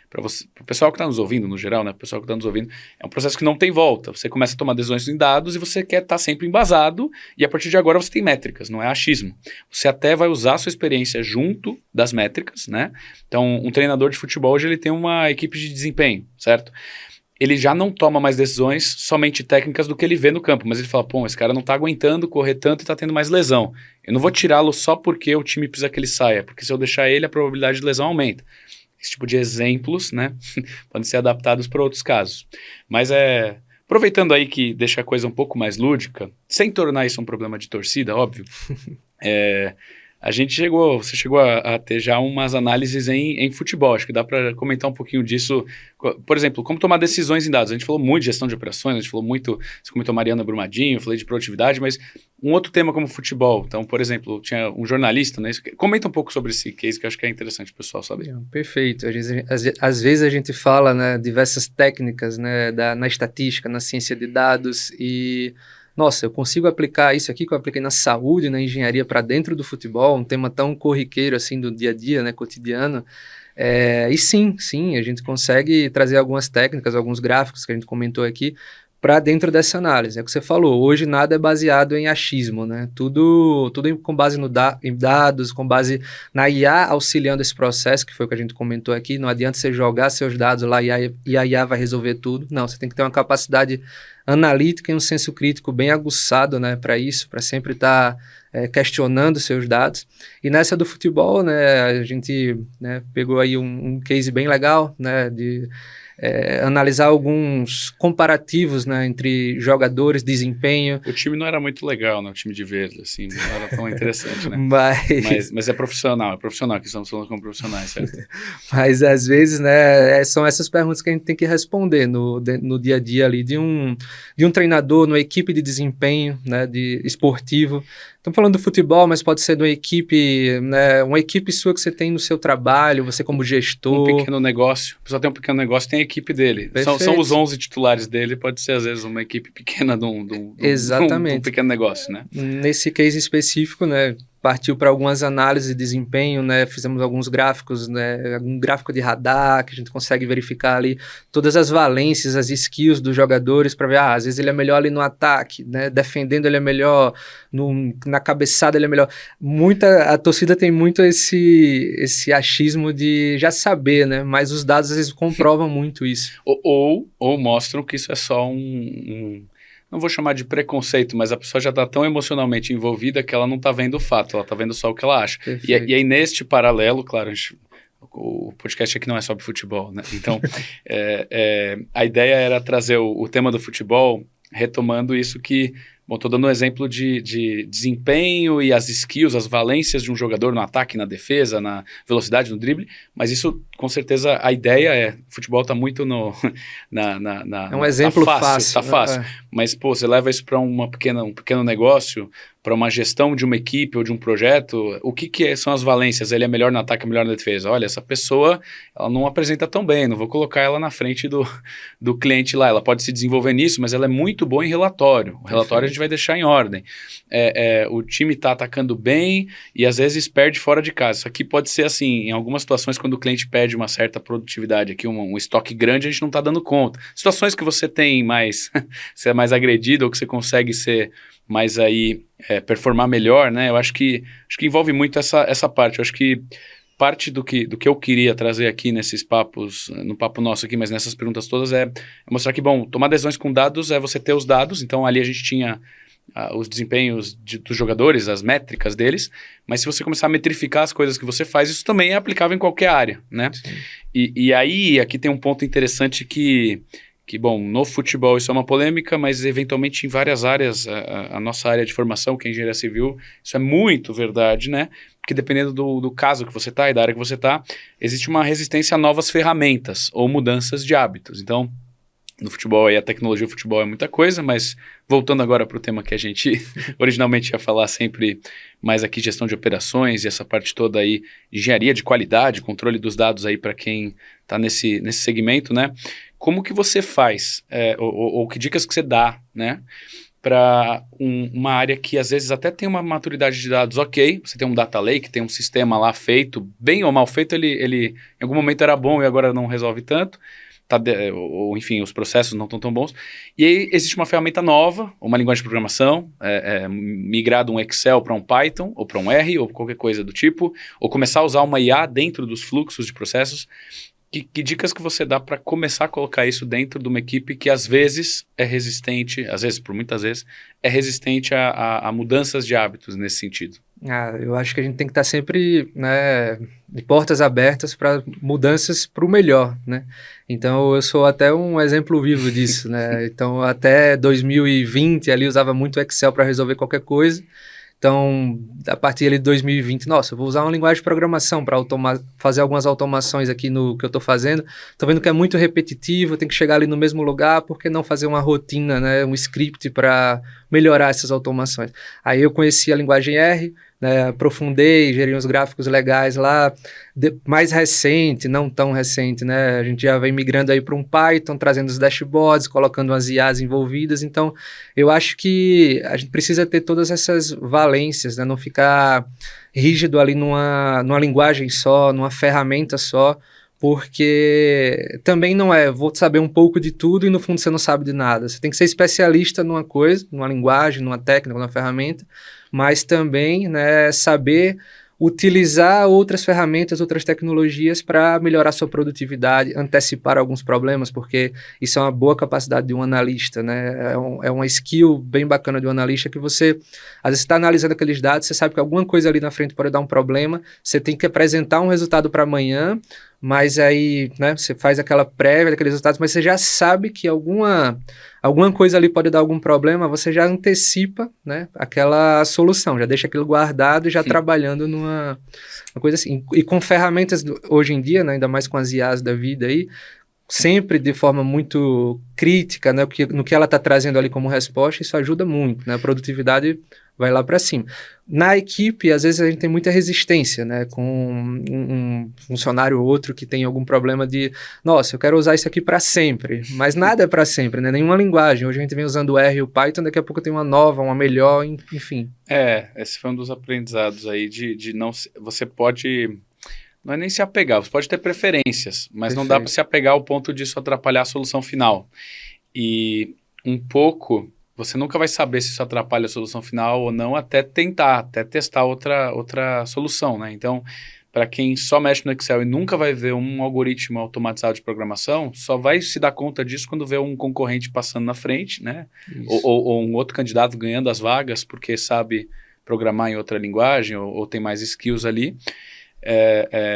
para o pessoal que está nos ouvindo, no geral, né? O pessoal que está nos ouvindo, é um processo que não tem volta. Você começa a tomar decisões em dados e você quer estar sempre embasado e a partir de agora você tem métricas, não é achismo. Você até vai usar a sua experiência junto das métricas, né? Então, um treinador de futebol hoje ele tem uma equipe de desempenho, certo? Ele já não toma mais decisões somente técnicas do que ele vê no campo, mas ele fala, pô, esse cara não tá aguentando correr tanto e tá tendo mais lesão. Eu não vou tirá-lo só porque o time precisa que ele saia, porque se eu deixar ele, a probabilidade de lesão aumenta. Esse tipo de exemplos, né, podem ser adaptados para outros casos. Mas aproveitando aí que deixa a coisa um pouco mais lúdica, sem tornar isso um problema de torcida, óbvio, você chegou a ter já umas análises em futebol, acho que dá para comentar um pouquinho disso. Por exemplo, como tomar decisões em dados. A gente falou muito de gestão de operações, a gente falou muito, você comentou Mariana Brumadinho, eu falei de produtividade, mas um outro tema como futebol. Então, por exemplo, tinha um jornalista, né? Comenta um pouco sobre esse case, que eu acho que é interessante o pessoal saber. Perfeito. Às vezes a gente fala, né, diversas técnicas, né, na estatística, na ciência de dados e... Nossa, eu consigo aplicar isso aqui que eu apliquei na saúde, na engenharia para dentro do futebol, um tema tão corriqueiro assim do dia a dia, né, cotidiano. E sim, a gente consegue trazer algumas técnicas, alguns gráficos que a gente comentou aqui, para dentro dessa análise. É o que você falou, hoje nada é baseado em achismo, né? Tudo com base em dados, com base na IA auxiliando esse processo, que foi o que a gente comentou aqui. Não adianta você jogar seus dados lá e a IA vai resolver tudo. Não, você tem que ter uma capacidade analítica e um senso crítico bem aguçado, né, para isso, para sempre estar questionando seus dados. E nessa do futebol, né, a gente, né, pegou aí um case bem legal, né, de analisar alguns comparativos, né, entre jogadores, desempenho. O time não era muito legal, né, o time de verde, assim, não era tão interessante, né? Mas é profissional, que estamos falando como profissionais, certo? Mas às vezes, né, são essas perguntas que a gente tem que responder no dia a dia ali de um treinador, numa equipe de desempenho, né, de esportivo. Estamos falando do futebol, mas pode ser de uma equipe, né, uma equipe sua que você tem no seu trabalho, você como gestor. Um pequeno negócio. O pessoal tem um pequeno negócio, tem a equipe dele. São os 11 titulares dele, pode ser às vezes uma equipe pequena de um pequeno negócio, né? Nesse case específico, né, partiu para algumas análises de desempenho, né, fizemos alguns gráficos, né, um gráfico de radar, que a gente consegue verificar ali todas as valências, as skills dos jogadores, para ver, às vezes ele é melhor ali no ataque, né, defendendo ele é melhor, na cabeçada ele é melhor. A torcida tem muito esse achismo de já saber, né, mas os dados às vezes comprovam muito isso. Ou mostram que isso é só não vou chamar de preconceito, mas a pessoa já está tão emocionalmente envolvida que ela não está vendo o fato, ela está vendo só o que ela acha. E aí, neste paralelo, claro, o podcast aqui não é sobre futebol, né? Então, a ideia era trazer o tema do futebol, retomando isso que... Bom, estou dando um exemplo de desempenho e as skills, as valências de um jogador no ataque, na defesa, na velocidade, no drible, mas isso, com certeza, a ideia futebol está muito é um exemplo fácil. Está fácil. Mas, pô, você leva isso para um pequeno negócio, para uma gestão de uma equipe ou de um projeto, o que são as valências? Ele é melhor no ataque, melhor na defesa. Olha, essa pessoa, ela não apresenta tão bem, não vou colocar ela na frente do cliente lá. Ela pode se desenvolver nisso, mas ela é muito boa em relatório. O relatório a gente vai deixar em ordem. O time está atacando bem e às vezes perde fora de casa. Isso aqui pode ser assim, em algumas situações, quando o cliente pede uma certa produtividade, aqui um estoque grande, a gente não está dando conta. Situações que você tem mais, você é mais agredido ou que você consegue ser mais aí, performar melhor, né? Eu acho que envolve muito essa parte. Eu acho que parte do que eu queria trazer aqui nesses papos, no papo nosso aqui, mas nessas perguntas todas, é mostrar que, bom, tomar decisões com dados é você ter os dados. Então, ali a gente tinha os desempenhos dos jogadores, as métricas deles, mas se você começar a metrificar as coisas que você faz, isso também é aplicável em qualquer área, né? E aí, aqui tem um ponto interessante que, bom, no futebol isso é uma polêmica, mas eventualmente em várias áreas, a nossa área de formação, que é engenharia civil, isso é muito verdade, né? Porque dependendo do caso que você está e da área que você está, existe uma resistência a novas ferramentas ou mudanças de hábitos. Então, no futebol, aí a tecnologia do futebol é muita coisa, mas voltando agora para o tema que a gente originalmente ia falar sempre mais aqui, gestão de operações e essa parte toda aí, engenharia de qualidade, controle dos dados aí para quem está nesse segmento, né? Como que você faz, ou que dicas que você dá, né, para uma área que às vezes até tem uma maturidade de dados ok, você tem um data lake, tem um sistema lá feito, bem ou mal feito, ele em algum momento era bom e agora não resolve tanto, ou enfim, os processos não estão tão bons, e aí existe uma ferramenta nova, uma linguagem de programação, migrar de um Excel para um Python, ou para um R, ou qualquer coisa do tipo, ou começar a usar uma IA dentro dos fluxos de processos. Que dicas que você dá para começar a colocar isso dentro de uma equipe que às vezes é resistente, por muitas vezes, é resistente a mudanças de hábitos nesse sentido? Eu acho que a gente tem que estar sempre, né, de portas abertas para mudanças para o melhor, né? Então, eu sou até um exemplo vivo disso, né? Então, até 2020, ali, usava muito Excel para resolver qualquer coisa. Então, a partir ali de 2020, nossa, eu vou usar uma linguagem de programação para fazer algumas automações aqui no que eu estou fazendo. Estou vendo que é muito repetitivo, tem que chegar ali no mesmo lugar, por que não fazer uma rotina, né, um script para melhorar essas automações? Aí eu conheci a linguagem R, né, aprofundei, geri uns gráficos legais lá, mais recente, não tão recente, né, a gente já vem migrando aí para um Python, trazendo os dashboards, colocando umas IAs envolvidas, então eu acho que a gente precisa ter todas essas valências, né, não ficar rígido ali numa linguagem só, numa ferramenta só, porque também não vou saber um pouco de tudo e no fundo você não sabe de nada. Você tem que ser especialista numa coisa, numa linguagem, numa técnica, numa ferramenta, mas também, né, saber utilizar outras ferramentas, outras tecnologias para melhorar sua produtividade, antecipar alguns problemas, porque isso é uma boa capacidade de um analista, né? É uma skill bem bacana de um analista que você, às vezes, está analisando aqueles dados, você sabe que alguma coisa ali na frente pode dar um problema, você tem que apresentar um resultado para amanhã, mas aí, né, você faz aquela prévia daqueles resultados, mas você já sabe que alguma coisa ali pode dar algum problema, você já antecipa, né, aquela solução, já deixa aquilo guardado e já trabalhando numa coisa assim. E com ferramentas hoje em dia, né, ainda mais com as IAs da vida aí, sempre de forma muito crítica, né, no que ela está trazendo ali como resposta, isso ajuda muito, né, a produtividade vai lá para cima. Na equipe, às vezes a gente tem muita resistência, né, com um funcionário ou outro que tem algum problema de, nossa, eu quero usar isso aqui para sempre, mas nada é para sempre, né, nenhuma linguagem. Hoje a gente vem usando o R e o Python, daqui a pouco tem uma nova, uma melhor, enfim. Esse foi um dos aprendizados aí de não... Você pode... Não é nem se apegar, você pode ter preferências, mas Perfeito. Não dá para se apegar ao ponto disso atrapalhar a solução final. E um pouco, você nunca vai saber se isso atrapalha a solução final ou não até tentar, até testar outra solução, né? Então, para quem só mexe no Excel e nunca vai ver um algoritmo automatizado de programação, só vai se dar conta disso quando vê um concorrente passando na frente, né? Ou um outro candidato ganhando as vagas porque sabe programar em outra linguagem ou tem mais skills ali.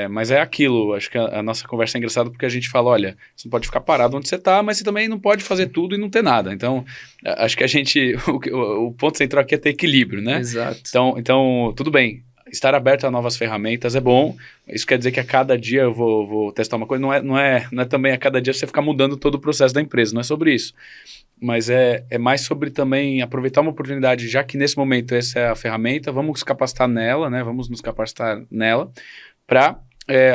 Mas é aquilo, acho que a nossa conversa é engraçada porque a gente fala, olha, você não pode ficar parado onde você está, mas você também não pode fazer tudo e não ter nada. Então, acho que o ponto central aqui é ter equilíbrio, né? Exato. Então, tudo bem, estar aberto a novas ferramentas é bom, isso quer dizer que a cada dia eu vou testar uma coisa, não é também a cada dia você ficar mudando todo o processo da empresa, não é sobre isso. Mas é mais sobre também aproveitar uma oportunidade, já que nesse momento essa é a ferramenta, vamos nos capacitar nela, né? Vamos nos capacitar nela para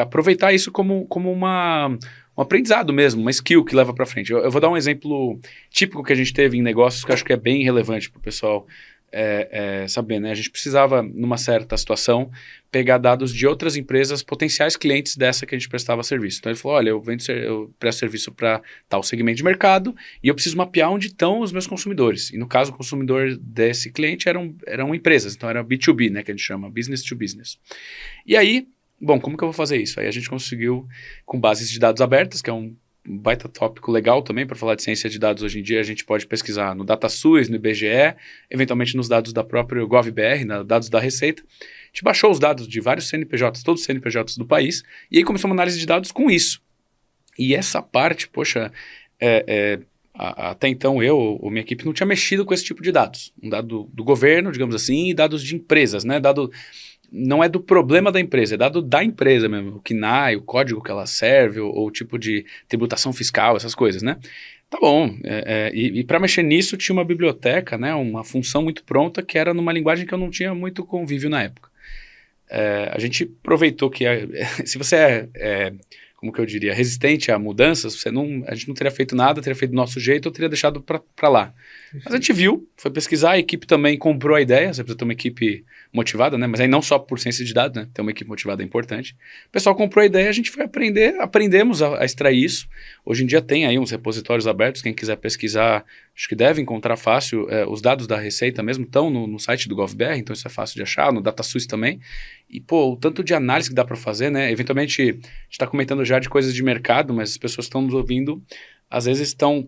aproveitar isso como um aprendizado mesmo, uma skill que leva para frente. Eu vou dar um exemplo típico que a gente teve em negócios que eu acho que é bem relevante para o pessoal saber, né? A gente precisava, numa certa situação, pegar dados de outras empresas, potenciais clientes dessa que a gente prestava serviço. Então ele falou, olha, eu presto serviço para tal segmento de mercado e eu preciso mapear onde estão os meus consumidores. E no caso, o consumidor desse cliente eram empresas, então era B2B, né, que a gente chama, business to business. E aí, bom, como que eu vou fazer isso? Aí a gente conseguiu, com bases de dados abertas, que é um baita tópico legal também para falar de ciência de dados hoje em dia, a gente pode pesquisar no DataSUS, no IBGE, eventualmente nos dados da própria GovBR, dados da Receita. A gente baixou os dados de vários CNPJs, todos os CNPJs do país, e aí começou uma análise de dados com isso. E essa parte, poxa, até então eu ou minha equipe não tinha mexido com esse tipo de dados. Um dado do governo, digamos assim, e dados de empresas, né? Dado não é do problema da empresa, é dado da empresa mesmo, o KNAI, o código que ela serve, ou o tipo de tributação fiscal, essas coisas, né? Tá bom, e para mexer nisso tinha uma biblioteca, né, uma função muito pronta que era numa linguagem que eu não tinha muito convívio na época. A gente aproveitou que, se você como que eu diria, resistente a mudanças, a gente não teria feito nada, teria feito do nosso jeito, ou teria deixado para lá. Mas a gente viu, foi pesquisar, a equipe também comprou a ideia, você precisa ter uma equipe motivada, né? Mas aí não só por ciência de dados, né? Ter uma equipe motivada é importante. O pessoal comprou a ideia, a gente foi aprendemos a extrair isso. Hoje em dia tem aí uns repositórios abertos, quem quiser pesquisar, acho que deve encontrar fácil. Os dados da Receita mesmo estão no site do GovBR, então isso é fácil de achar, no DataSUS também. E, pô, o tanto de análise que dá para fazer, né? Eventualmente, a gente está comentando já de coisas de mercado, mas as pessoas que estão nos ouvindo, às vezes estão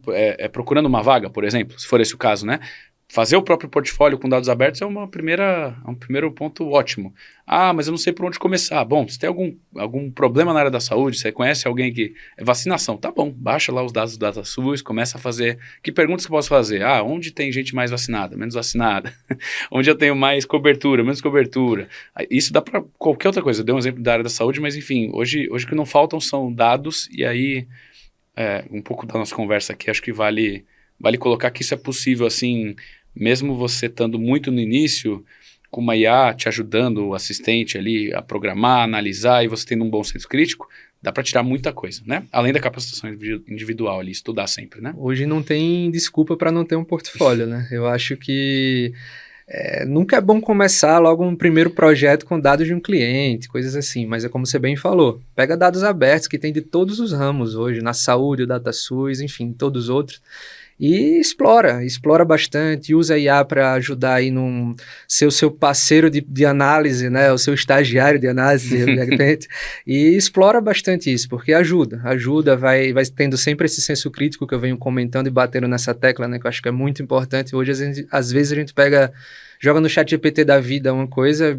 procurando uma vaga, por exemplo, se for esse o caso, né? Fazer o próprio portfólio com dados abertos é um primeiro ponto ótimo. Ah, mas eu não sei por onde começar. Bom, se tem algum problema na área da saúde, você conhece alguém que... vacinação, tá bom, baixa lá os dados do DataSUS, começa a fazer... Que perguntas que eu posso fazer? Ah, onde tem gente mais vacinada, menos vacinada? Onde eu tenho mais cobertura, menos cobertura? Isso dá para qualquer outra coisa. Eu dei um exemplo da área da saúde, mas enfim, hoje o que não faltam são dados, e aí um pouco da nossa conversa aqui, acho que vale colocar que isso é possível, assim, mesmo você estando muito no início, com uma IA te ajudando, o assistente ali a programar, analisar, e você tendo um bom senso crítico, dá para tirar muita coisa, né? Além da capacitação individual ali, estudar sempre, né? Hoje não tem desculpa para não ter um portfólio, né? Eu acho que nunca é bom começar logo um primeiro projeto com dados de um cliente, coisas assim, mas é como você bem falou, pega dados abertos que tem de todos os ramos hoje, na saúde, o DataSUS, enfim, todos os outros, e explora bastante, usa a IA para ajudar aí ser o seu parceiro de análise, né, o seu estagiário de análise, de repente, e explora bastante isso, porque ajuda, vai tendo sempre esse senso crítico que eu venho comentando e batendo nessa tecla, né, que eu acho que é muito importante. Hoje, às vezes a gente joga no ChatGPT da vida uma coisa,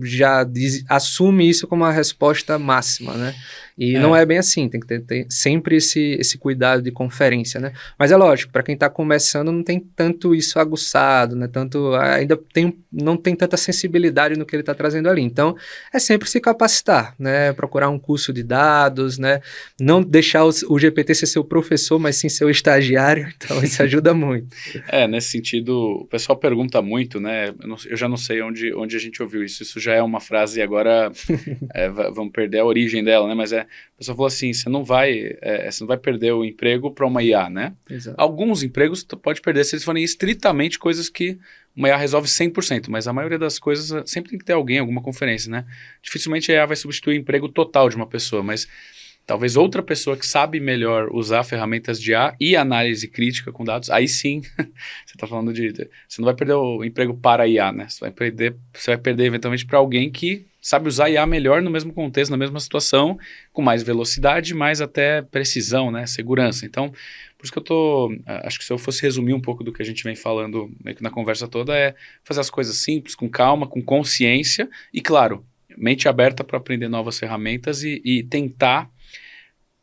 assume isso como a resposta máxima, né? E não é bem assim, tem que ter sempre esse cuidado de conferência, né? Mas é lógico, para quem está começando não tem tanto isso aguçado, né? Não tem tanta sensibilidade no que ele está trazendo ali. Então, é sempre se capacitar, né? Procurar um curso de dados, né? Não deixar o GPT ser seu professor, mas sim seu estagiário, então isso ajuda muito. Nesse sentido, o pessoal pergunta muito, né? Eu já não sei onde a gente ouviu isso. Isso já é uma frase, agora vamos perder a origem dela, né? Mas a pessoa falou assim, você não vai perder o emprego para uma IA, né? Exato. Alguns empregos pode perder se eles forem estritamente coisas que uma IA resolve 100%, mas a maioria das coisas sempre tem que ter alguma conferência, né? Dificilmente a IA vai substituir o emprego total de uma pessoa, mas talvez outra pessoa que sabe melhor usar ferramentas de IA e análise crítica com dados, aí sim, você está falando você não vai perder o emprego para a IA, né? Você vai perder eventualmente para alguém que sabe usar IA melhor no mesmo contexto, na mesma situação, com mais velocidade, mais até precisão, né? Segurança. Então, por isso que acho que se eu fosse resumir um pouco do que a gente vem falando meio que na conversa toda, é fazer as coisas simples, com calma, com consciência e, claro, mente aberta para aprender novas ferramentas e tentar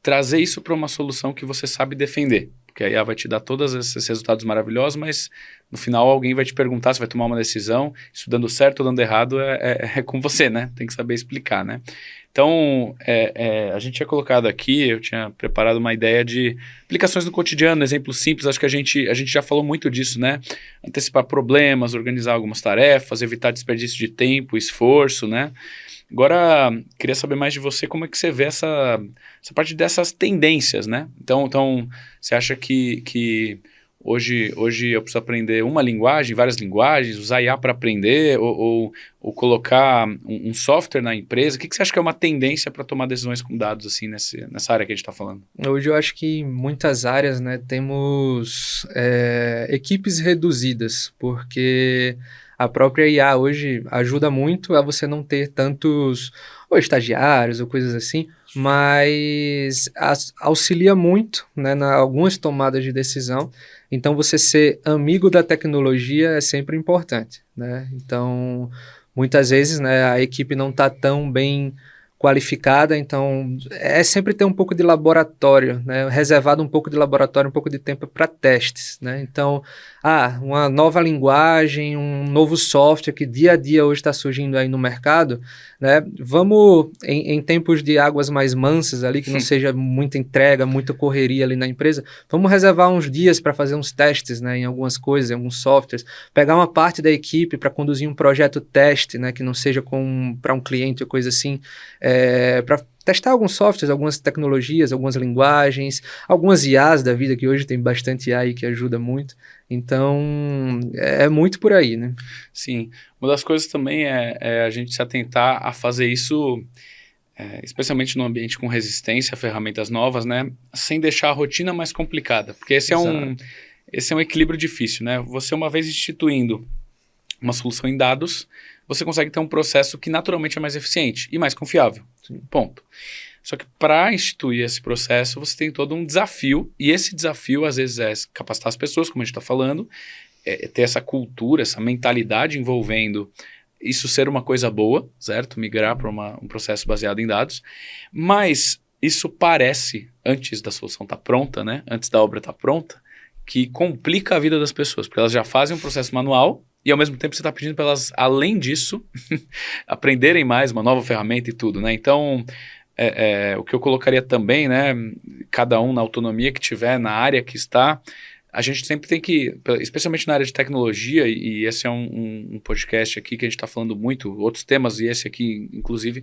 trazer isso para uma solução que você sabe defender. Porque a IA vai te dar todos esses resultados maravilhosos, mas no final alguém vai te perguntar, você vai tomar uma decisão, isso dando certo ou dando errado é com você, né? Tem que saber explicar, né? Então, a gente tinha colocado aqui, eu tinha preparado uma ideia de aplicações no cotidiano, exemplos simples, acho que a gente já falou muito disso, né? Antecipar problemas, organizar algumas tarefas, evitar desperdício de tempo, esforço, né? Agora, queria saber mais de você, como é que você vê essa parte dessas tendências, né? Então você acha que hoje eu preciso aprender uma linguagem, várias linguagens, usar IA para aprender ou colocar um software na empresa? O que você acha que é uma tendência para tomar decisões com dados assim nessa área que a gente está falando? Hoje eu acho que em muitas áreas, né, temos equipes reduzidas, porque a própria IA hoje ajuda muito a você não ter tantos ou estagiários ou coisas assim, mas auxilia muito, né, algumas tomadas de decisão. Então, você ser amigo da tecnologia é sempre importante, né? Então, muitas vezes, né, a equipe não está tão bem qualificada, então é sempre ter um pouco de laboratório, né? Reservado um pouco de laboratório, um pouco de tempo para testes, né? Então, uma nova linguagem, um novo software que dia a dia hoje está surgindo aí no mercado, né? Vamos, em tempos de águas mais mansas ali, que não seja muita entrega, muita correria ali na empresa, vamos reservar uns dias para fazer uns testes, né, em algumas coisas, em alguns softwares, pegar uma parte da equipe para conduzir um projeto teste, né, que não seja para um cliente ou coisa assim, para testar alguns softwares, algumas tecnologias, algumas linguagens, algumas IAs da vida, que hoje tem bastante IA aí que ajuda muito. Então, é muito por aí, né? Sim. Uma das coisas também é a gente se atentar a fazer isso, especialmente num ambiente com resistência a ferramentas novas, né? Sem deixar a rotina mais complicada. Porque esse é um equilíbrio difícil, né? Você, uma vez instituindo uma solução em dados, você consegue ter um processo que naturalmente é mais eficiente e mais confiável. Sim. Ponto. Só que para instituir esse processo, você tem todo um desafio, e esse desafio, às vezes, é capacitar as pessoas, como a gente está falando, ter essa cultura, essa mentalidade envolvendo isso ser uma coisa boa, certo? Migrar para um processo baseado em dados, mas isso parece, antes da solução estar pronta, né? Antes da obra estar pronta, que complica a vida das pessoas, porque elas já fazem um processo manual, e ao mesmo tempo você está pedindo para elas, além disso, aprenderem mais, uma nova ferramenta e tudo, né? Então, o que eu colocaria também, né? Cada um na autonomia que tiver, na área que está, a gente sempre tem que, especialmente na área de tecnologia, e esse é um podcast aqui que a gente está falando muito, outros temas, e esse aqui, inclusive,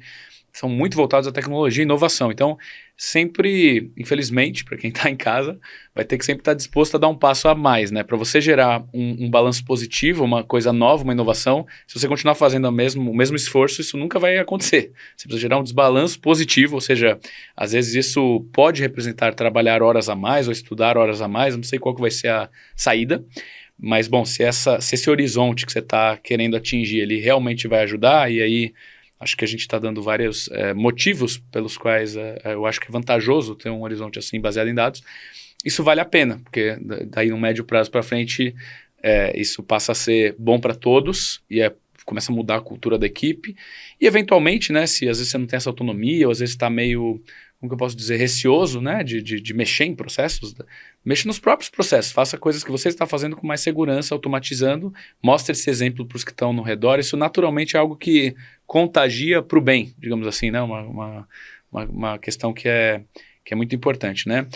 são muito voltados à tecnologia e inovação. Então, sempre, infelizmente, para quem está em casa, vai ter que sempre estar disposto a dar um passo a mais, né? Para você gerar um balanço positivo, uma coisa nova, uma inovação, se você continuar fazendo o mesmo esforço, isso nunca vai acontecer. Você precisa gerar um desbalanço positivo, ou seja, às vezes isso pode representar trabalhar horas a mais ou estudar horas a mais, não sei qual que vai ser a saída, mas, bom, se esse horizonte que você está querendo atingir, ele realmente vai ajudar, e aí acho que a gente está dando vários motivos pelos quais eu acho que é vantajoso ter um horizonte assim baseado em dados. Isso vale a pena, porque daí no médio prazo para frente isso passa a ser bom para todos e começa a mudar a cultura da equipe. E eventualmente, né, se às vezes você não tem essa autonomia ou às vezes está meio, como que eu posso dizer, receoso, né, de mexer em processos, mexa nos próprios processos, faça coisas que você está fazendo com mais segurança, automatizando, mostre esse exemplo para os que estão no redor. Isso naturalmente é algo que contagia para o bem, digamos assim, né? Uma questão que é muito importante, né?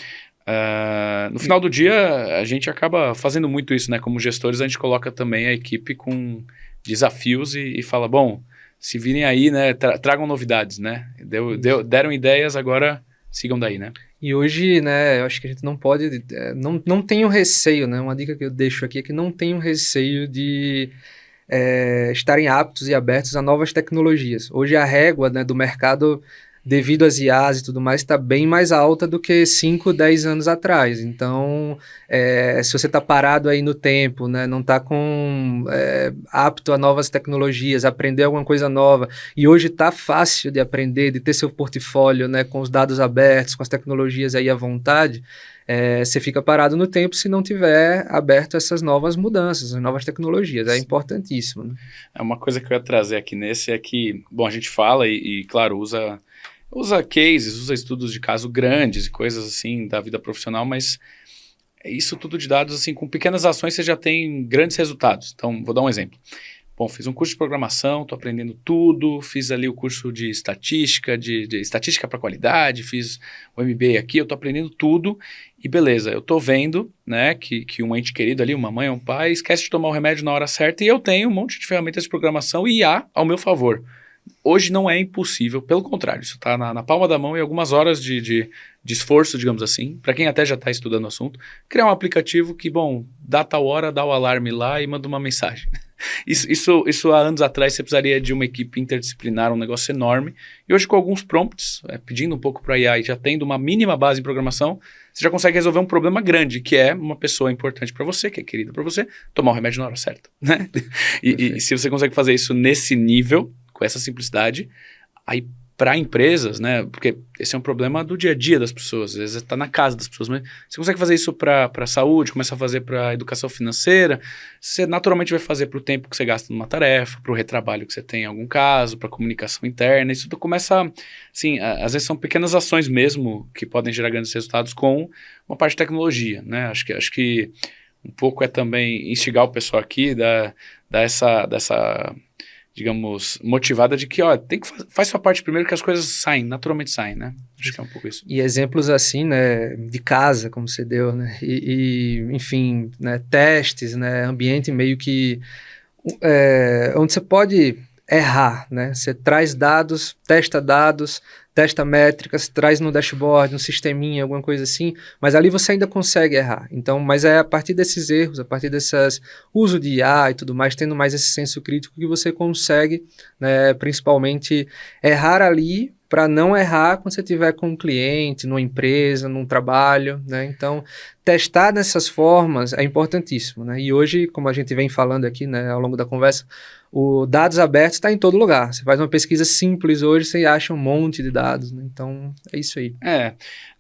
No final do dia, a gente acaba fazendo muito isso, né? Como gestores, a gente coloca também a equipe com desafios e fala, bom, se virem aí, né? Tragam novidades, né? Deram ideias, agora sigam daí, né? E hoje, né, eu acho que a gente não pode, não tenha receio, né? Uma dica que eu deixo aqui é que não tenham receio de estarem aptos e abertos a novas tecnologias. Hoje a régua, né, do mercado, devido às IAs e tudo mais, está bem mais alta do que 5, 10 anos atrás. Então, se você está parado aí no tempo, né, não está apto a novas tecnologias, aprender alguma coisa nova, e hoje está fácil de aprender, de ter seu portfólio, né, com os dados abertos, com as tecnologias aí à vontade, você fica parado no tempo se não tiver aberto a essas novas mudanças, as novas tecnologias. É importantíssimo, né? Uma coisa que eu ia trazer aqui nesse é que, bom, a gente fala e claro, usa cases, usa estudos de caso grandes e coisas assim da vida profissional, mas isso tudo de dados, assim, com pequenas ações você já tem grandes resultados. Então, vou dar um exemplo. Bom, fiz um curso de programação, estou aprendendo tudo, fiz ali o curso de estatística, de estatística para qualidade, fiz o MBA aqui, eu estou aprendendo tudo e beleza, eu estou vendo, né, que um ente querido ali, uma mãe, um pai, esquece de tomar o remédio na hora certa e eu tenho um monte de ferramentas de programação e IA ao meu favor. Hoje não é impossível, pelo contrário, isso está na palma da mão e algumas horas de esforço, digamos assim, para quem até já está estudando o assunto, criar um aplicativo que, bom, dá tal hora, dá o alarme lá e manda uma mensagem. Isso há anos atrás você precisaria de uma equipe interdisciplinar, um negócio enorme, e hoje com alguns prompts, pedindo um pouco para a IA e já tendo uma mínima base em programação, você já consegue resolver um problema grande, que é uma pessoa importante para você, que é querida para você, tomar o remédio na hora certa, né? E se você consegue fazer isso nesse nível, com essa simplicidade, aí para empresas, né, porque esse é um problema do dia a dia das pessoas, às vezes está na casa das pessoas, mas você consegue fazer isso para a saúde, começa a fazer para a educação financeira, você naturalmente vai fazer para o tempo que você gasta numa tarefa, para o retrabalho que você tem em algum caso, para a comunicação interna, isso tudo começa, assim, às vezes são pequenas ações mesmo que podem gerar grandes resultados com uma parte de tecnologia, né, acho que um pouco é também instigar o pessoal aqui, dar dessa digamos, motivada de que, faz sua parte primeiro que as coisas naturalmente saem, né? Acho que é um pouco isso. E exemplos assim, né, de casa, como você deu, né, enfim, né, testes, né, ambiente meio que, onde você pode errar, né, você traz dados, testa métricas, traz no dashboard, no sisteminha, alguma coisa assim, mas ali você ainda consegue errar. Então, mas é a partir desses erros, a partir desses uso de IA e tudo mais, tendo mais esse senso crítico que você consegue, né, principalmente errar ali para não errar quando você estiver com um cliente, numa empresa, num trabalho, né? Então, testar dessas formas é importantíssimo, né? E hoje, como a gente vem falando aqui, né, ao longo da conversa, o dados abertos está em todo lugar. Você faz uma pesquisa simples hoje, você acha um monte de dados, né? Então, é isso aí.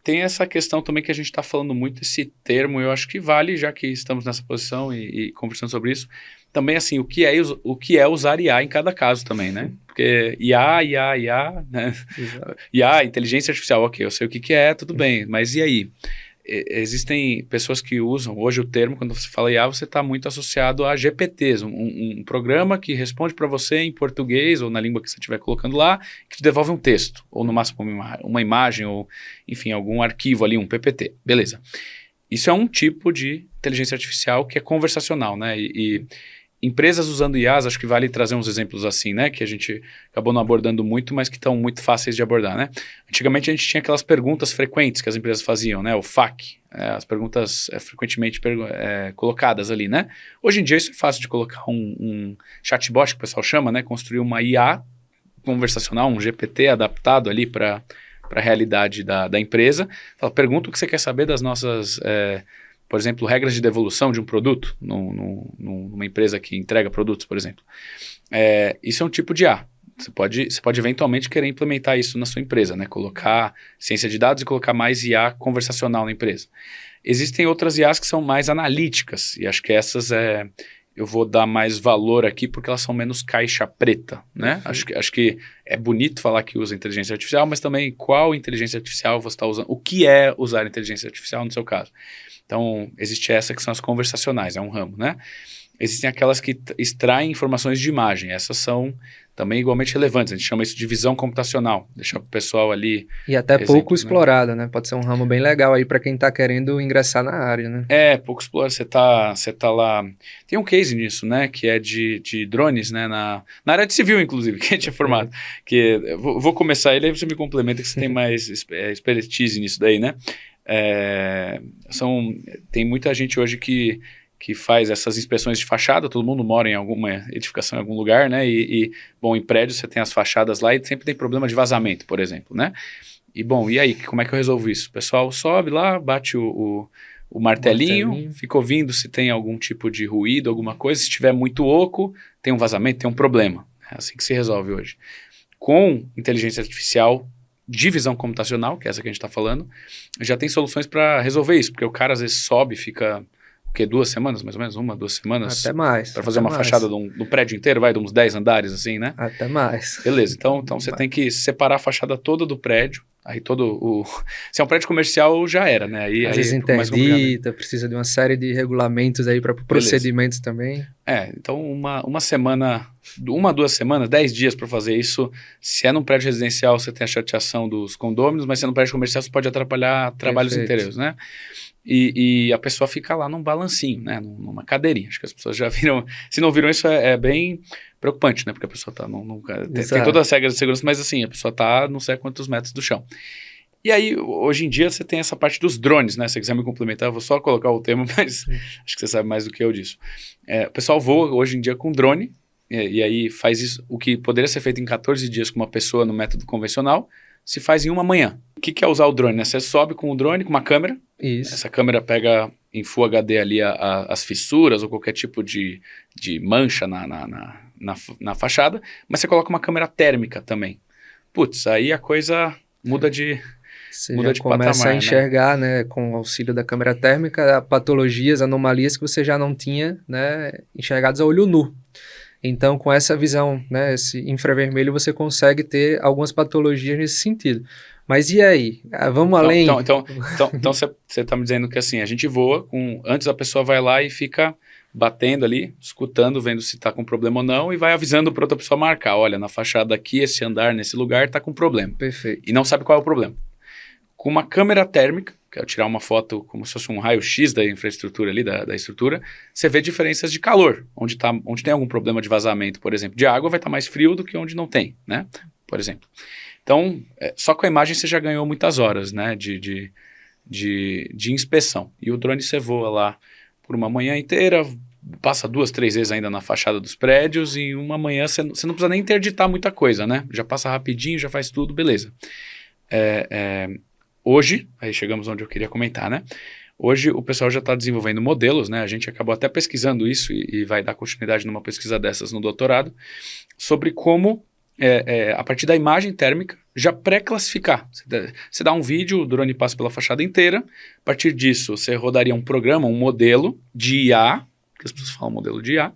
Tem essa questão também que a gente está falando muito, esse termo, eu acho que vale, já que estamos nessa posição e conversando sobre isso, também assim, o que é usar IA em cada caso também, né? Porque IA, né? IA, inteligência artificial, ok, eu sei o que é, tudo bem, mas e aí? Existem pessoas que usam, hoje o termo, quando você fala IA, você está muito associado a GPTs, um programa que responde para você em português ou na língua que você estiver colocando lá, que te devolve um texto, ou no máximo uma imagem, ou enfim, algum arquivo ali, um PPT, beleza. Isso é um tipo de inteligência artificial que é conversacional, né? E empresas usando IAs, acho que vale trazer uns exemplos assim, né? Que a gente acabou não abordando muito, mas que estão muito fáceis de abordar, né? Antigamente a gente tinha aquelas perguntas frequentes que as empresas faziam, né? O FAQ, as perguntas frequentemente colocadas ali, né? Hoje em dia isso é fácil de colocar um chatbot, que o pessoal chama, né? Construir uma IA conversacional, um GPT adaptado ali para a realidade da empresa. Fala, pergunta o que você quer saber das nossas... por exemplo, regras de devolução de um produto numa empresa que entrega produtos, por exemplo. Isso é um tipo de IA. Você pode eventualmente querer implementar isso na sua empresa, né? Colocar ciência de dados e colocar mais IA conversacional na empresa. Existem outras IAs que são mais analíticas, e acho que essas eu vou dar mais valor aqui porque elas são menos caixa preta, né? Acho que é bonito falar que usa inteligência artificial, mas também qual inteligência artificial você está usando, o que é usar inteligência artificial no seu caso. Então, existe essa que são as conversacionais, é um ramo, né? Existem aquelas que extraem informações de imagem, essas são também igualmente relevantes, a gente chama isso de visão computacional, deixar para o pessoal ali... E até pouco explorada, né? Pode ser um ramo bem legal aí para quem está querendo ingressar na área, né? Pouco explorado, você tá lá... Tem um case nisso, né? Que é de drones, né? Na área de civil, inclusive, que a gente é formado. Que vou começar ele, aí você me complementa que você tem mais expertise nisso daí, né? Tem muita gente hoje que faz essas inspeções de fachada, todo mundo mora em alguma edificação em algum lugar, né? Bom, em prédio você tem as fachadas lá e sempre tem problema de vazamento, por exemplo, né? E aí, como é que eu resolvo isso? O pessoal sobe lá, bate o martelinho, fica ouvindo se tem algum tipo de ruído, alguma coisa. Se tiver muito oco, tem um vazamento, tem um problema. É assim que se resolve hoje. Com inteligência artificial, de visão computacional, que é essa que a gente está falando, já tem soluções para resolver isso, porque o cara às vezes sobe, fica... 2 semanas, mais ou menos? 1, 2 semanas? Até mais. Para fazer uma fachada do prédio inteiro, de uns 10 andares, assim, né? Até mais. Beleza, então você tem que separar a fachada toda do prédio, aí se é um prédio comercial, já era, né? Às vezes interdita, precisa de uma série de regulamentos aí para procedimentos também. Então uma semana, 1 a 2 semanas, 10 dias para fazer isso. Se é num prédio residencial, você tem a chateação dos condôminos, mas se é num prédio comercial, você pode atrapalhar trabalhos inteiros, né? E a pessoa fica lá num balancinho, né? Numa cadeirinha. Acho que as pessoas já viram. Se não viram isso, é bem preocupante, né? Porque a pessoa tá tem todas as regras de segurança, mas assim, a pessoa tá não sei a quantos metros do chão. E aí, hoje em dia, você tem essa parte dos drones, né? Se você quiser me complementar, eu vou só colocar o termo, mas acho que você sabe mais do que eu disso. O pessoal voa hoje em dia com drone, e aí faz isso, o que poderia ser feito em 14 dias com uma pessoa no método convencional, se faz em uma manhã. O que é usar o drone, né? Você sobe com o drone, com uma câmera. Isso. Essa câmera pega em Full HD ali as fissuras ou qualquer tipo de mancha na fachada, mas você coloca uma câmera térmica também. Putz, aí a coisa muda de começa patamar, a enxergar, né, com o auxílio da câmera térmica, patologias, anomalias que você já não tinha, né, enxergadas a olho nu. Então, com essa visão, né, esse infravermelho, você consegue ter algumas patologias nesse sentido. Mas e aí? Vamos além? Então você está me dizendo que assim, a gente voa, antes a pessoa vai lá e fica batendo ali, escutando, vendo se está com problema ou não, e vai avisando para outra pessoa marcar, olha, na fachada aqui, esse andar, nesse lugar, está com problema. Perfeito. E não sabe qual é o problema. Com uma câmera térmica, que é tirar uma foto como se fosse um raio-x da infraestrutura ali, da estrutura, você vê diferenças de calor. Onde tem algum problema de vazamento, por exemplo, de água, vai estar mais frio do que onde não tem, né? Por exemplo. Então, só com a imagem você já ganhou muitas horas, né, de inspeção. E o drone você voa lá por uma manhã inteira, passa 2, 3 vezes ainda na fachada dos prédios, e uma manhã você não precisa nem interditar muita coisa, né? Já passa rapidinho, já faz tudo, beleza. Hoje, aí chegamos onde eu queria comentar, né? Hoje o pessoal já está desenvolvendo modelos, né? A gente acabou até pesquisando isso e vai dar continuidade numa pesquisa dessas no doutorado, sobre como, a partir da imagem térmica, já pré-classificar. Você dá um vídeo, o drone passa pela fachada inteira, a partir disso você rodaria um programa, um modelo de IA, que as pessoas falam modelo de IA,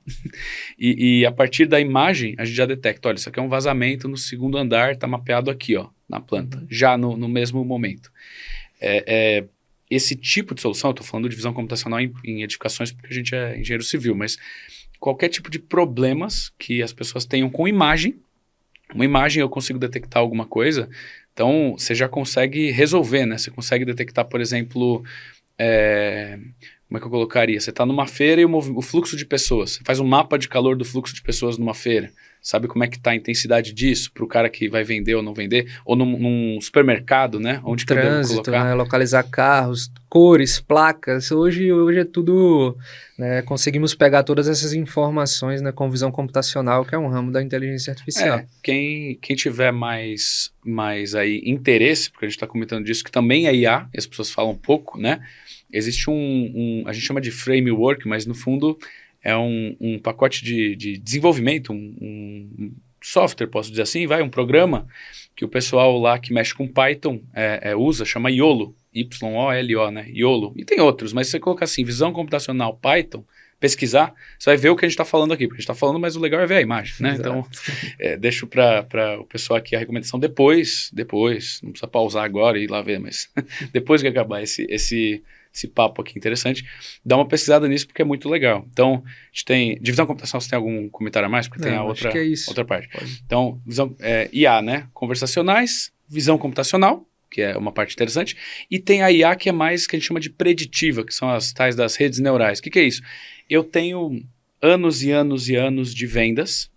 e a partir da imagem a gente já detecta, olha, isso aqui é um vazamento no 2º andar, está mapeado aqui, ó, na planta, já no mesmo momento. Esse tipo de solução, eu estou falando de visão computacional em edificações porque a gente é engenheiro civil, mas qualquer tipo de problemas que as pessoas tenham com imagem, uma imagem eu consigo detectar alguma coisa, então você já consegue resolver, né? Você consegue detectar, por exemplo, como é que eu colocaria? Você está numa feira e o fluxo de pessoas. Você faz um mapa de calor do fluxo de pessoas numa feira. Sabe como é que está a intensidade disso para o cara que vai vender ou não vender? Ou num supermercado, né? Onde que eu devo colocar? Né? Localizar carros, cores, placas. Hoje é tudo... Né? Conseguimos pegar todas essas informações, né, com visão computacional, que é um ramo da inteligência artificial. Quem tiver mais aí interesse, porque a gente está comentando disso, que também é IA, e as pessoas falam pouco, né? Existe a gente chama de framework, mas no fundo é um pacote de desenvolvimento, um software, posso dizer assim, um programa que o pessoal lá que mexe com Python usa, chama YOLO, Y-O-L-O, né? YOLO. E tem outros, mas se você colocar assim, visão computacional Python, pesquisar, você vai ver o que a gente está falando aqui, porque a gente está falando, mas o legal é ver a imagem, né? Exato. Então, deixo para o pessoal aqui a recomendação depois, não precisa pausar agora e ir lá ver, mas depois que acabar esse papo aqui interessante, dá uma pesquisada nisso porque é muito legal. Então, a gente tem... Divisão computacional, você tem algum comentário a mais? Porque tem a outra parte. Pode. Então, IA, né? Conversacionais, visão computacional, que é uma parte interessante, e tem a IA que é mais que a gente chama de preditiva, que são as tais das redes neurais. O que é isso? Eu tenho anos e anos e anos de vendas,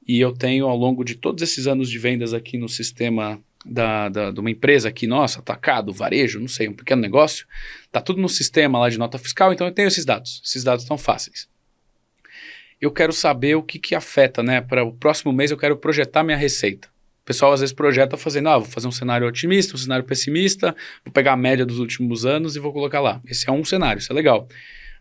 e eu tenho ao longo de todos esses anos de vendas aqui no sistema de uma empresa aqui, nossa, atacado, varejo, não sei, um pequeno negócio, tá tudo no sistema lá de nota fiscal, então eu tenho esses dados estão fáceis. Eu quero saber o que afeta, né, para o próximo mês eu quero projetar minha receita. O pessoal às vezes projeta fazendo, vou fazer um cenário otimista, um cenário pessimista, vou pegar a média dos últimos anos e vou colocar lá. Esse é um cenário, isso é legal.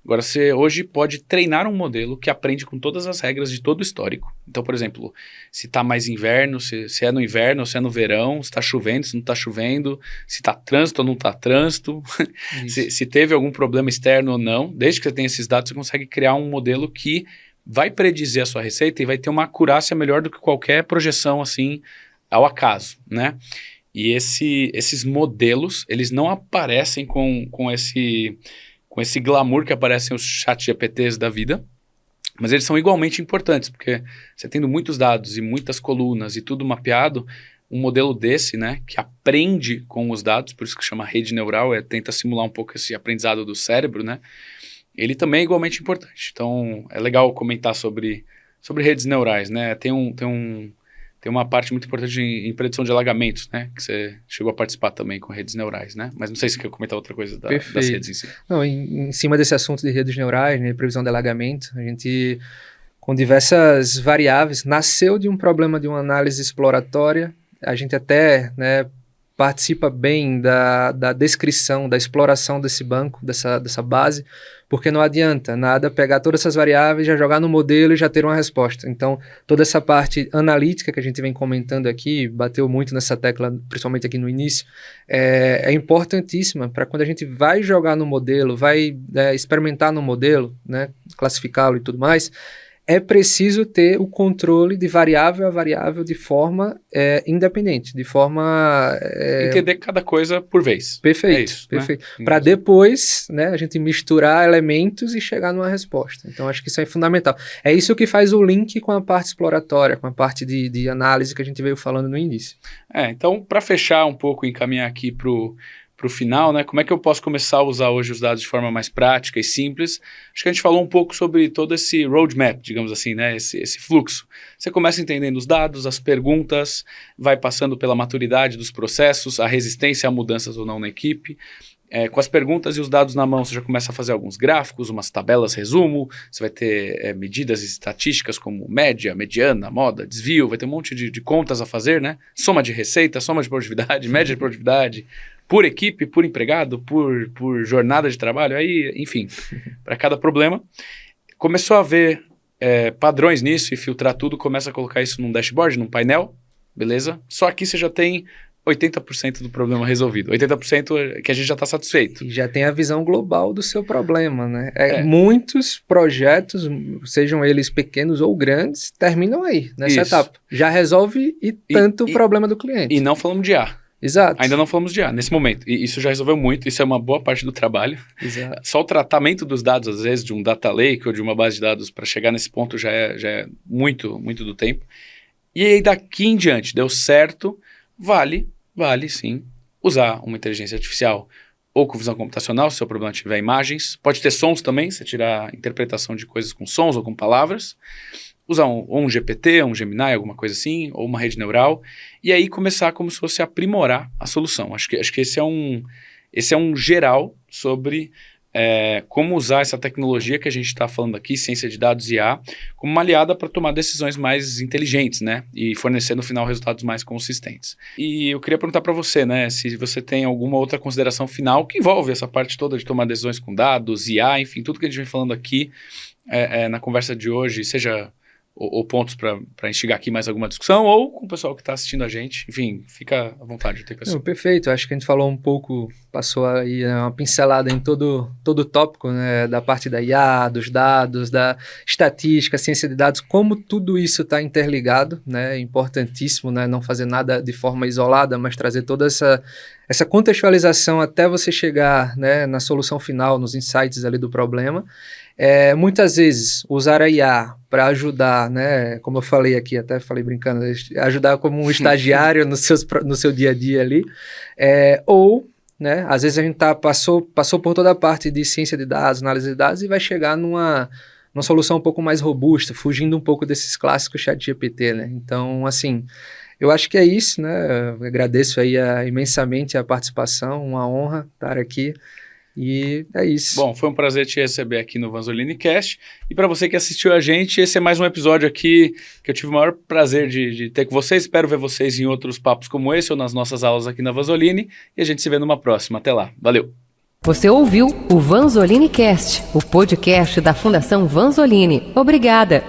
Agora, você hoje pode treinar um modelo que aprende com todas as regras de todo o histórico. Então, por exemplo, se está mais inverno, se é no inverno ou se é no verão, se está chovendo, se não está chovendo, se está trânsito ou não está trânsito, se teve algum problema externo ou não. Desde que você tenha esses dados, você consegue criar um modelo que vai predizer a sua receita e vai ter uma acurácia melhor do que qualquer projeção assim ao acaso, né? E esses modelos, eles não aparecem com esse glamour que aparecem os chat GPTs da vida, mas eles são igualmente importantes, porque você tendo muitos dados e muitas colunas e tudo mapeado, um modelo desse, né, que aprende com os dados, por isso que chama rede neural, tenta simular um pouco esse aprendizado do cérebro, né, ele também é igualmente importante. Então, é legal comentar sobre redes neurais, né, tem uma parte muito importante em predição de alagamentos, né? Que você chegou a participar também com redes neurais, né? Mas não sei se quer comentar outra coisa das redes em si. Não, em cima desse assunto de redes neurais, né, previsão de alagamento, a gente, com diversas variáveis, nasceu de um problema de uma análise exploratória, a gente até, né, participa bem da descrição, da exploração desse banco, dessa base, porque não adianta nada pegar todas essas variáveis, já jogar no modelo e já ter uma resposta. Então, toda essa parte analítica que a gente vem comentando aqui, bateu muito nessa tecla, principalmente aqui no início, é importantíssima para quando a gente vai jogar no modelo, vai experimentar no modelo, né, classificá-lo e tudo mais, é preciso ter o controle de variável a variável de forma independente, de forma... entender cada coisa por vez. Perfeito, é isso, perfeito. Né? Para depois, né, a gente misturar elementos e chegar numa resposta. Então, acho que isso é fundamental. É isso que faz o link com a parte exploratória, com a parte de análise que a gente veio falando no início. Então, para fechar um pouco e encaminhar aqui para o final, né? Como é que eu posso começar a usar hoje os dados de forma mais prática e simples? Acho que a gente falou um pouco sobre todo esse roadmap, digamos assim, né? Esse fluxo. Você começa entendendo os dados, as perguntas, vai passando pela maturidade dos processos, a resistência a mudanças ou não na equipe. Com as perguntas e os dados na mão, você já começa a fazer alguns gráficos, umas tabelas resumo, você vai ter medidas estatísticas como média, mediana, moda, desvio, vai ter um monte de contas a fazer, né? Soma de receita, soma de produtividade, média de produtividade, por equipe, por empregado, por jornada de trabalho, aí, enfim, para cada problema. Começou a ver padrões nisso e filtrar tudo, começa a colocar isso num dashboard, num painel, beleza? Só aqui você já tem 80% do problema resolvido, 80% que a gente já está satisfeito. E já tem a visão global do seu problema, né? Muitos projetos, sejam eles pequenos ou grandes, terminam aí, nessa etapa. Já resolve o problema do cliente. E não falamos de IA. Exato. Ainda não falamos de IA nesse momento. E isso já resolveu muito, isso é uma boa parte do trabalho. Exato. Só o tratamento dos dados, às vezes, de um data lake ou de uma base de dados para chegar nesse ponto já é muito, muito do tempo. E aí daqui em diante, deu certo, vale sim usar uma inteligência artificial, ou com visão computacional, se o seu problema tiver imagens. Pode ter sons também, você tirar a interpretação de coisas com sons ou com palavras. Usar um GPT, um Gemini, alguma coisa assim, ou uma rede neural. E aí começar como se fosse aprimorar a solução. Acho que esse é um geral sobre como usar essa tecnologia que a gente está falando aqui, ciência de dados e IA, como uma aliada para tomar decisões mais inteligentes, né? E fornecer no final resultados mais consistentes. E eu queria perguntar para você, né? Se você tem alguma outra consideração final que envolve essa parte toda de tomar decisões com dados, IA, enfim, tudo que a gente vem falando aqui na conversa de hoje, seja ou pontos para instigar aqui mais alguma discussão, ou com o pessoal que está assistindo a gente. Enfim, fica à vontade. Tem pessoa. Perfeito, acho que a gente falou um pouco, passou aí uma pincelada em todo o tópico, né, da parte da IA, dos dados, da estatística, ciência de dados, como tudo isso está interligado, né, é importantíssimo, né, não fazer nada de forma isolada, mas trazer toda essa contextualização até você chegar, né, na solução final, nos insights ali do problema. Muitas vezes usar a IA para ajudar, né, como eu falei aqui, até falei brincando, ajudar como um estagiário no seu dia a dia ali, ou, né, às vezes a gente passou por toda a parte de ciência de dados, análise de dados e vai chegar numa solução um pouco mais robusta, fugindo um pouco desses clássicos ChatGPT, né, então assim, eu acho que é isso, né, eu agradeço aí imensamente a participação, uma honra estar aqui. E é isso. Bom, foi um prazer te receber aqui no Vanzolini Cast. E para você que assistiu a gente, esse é mais um episódio aqui que eu tive o maior prazer de ter com vocês. Espero ver vocês em outros papos como esse ou nas nossas aulas aqui na Vanzolini. E a gente se vê numa próxima. Até lá. Valeu! Você ouviu o Vanzolini Cast, o podcast da Fundação Vanzolini. Obrigada!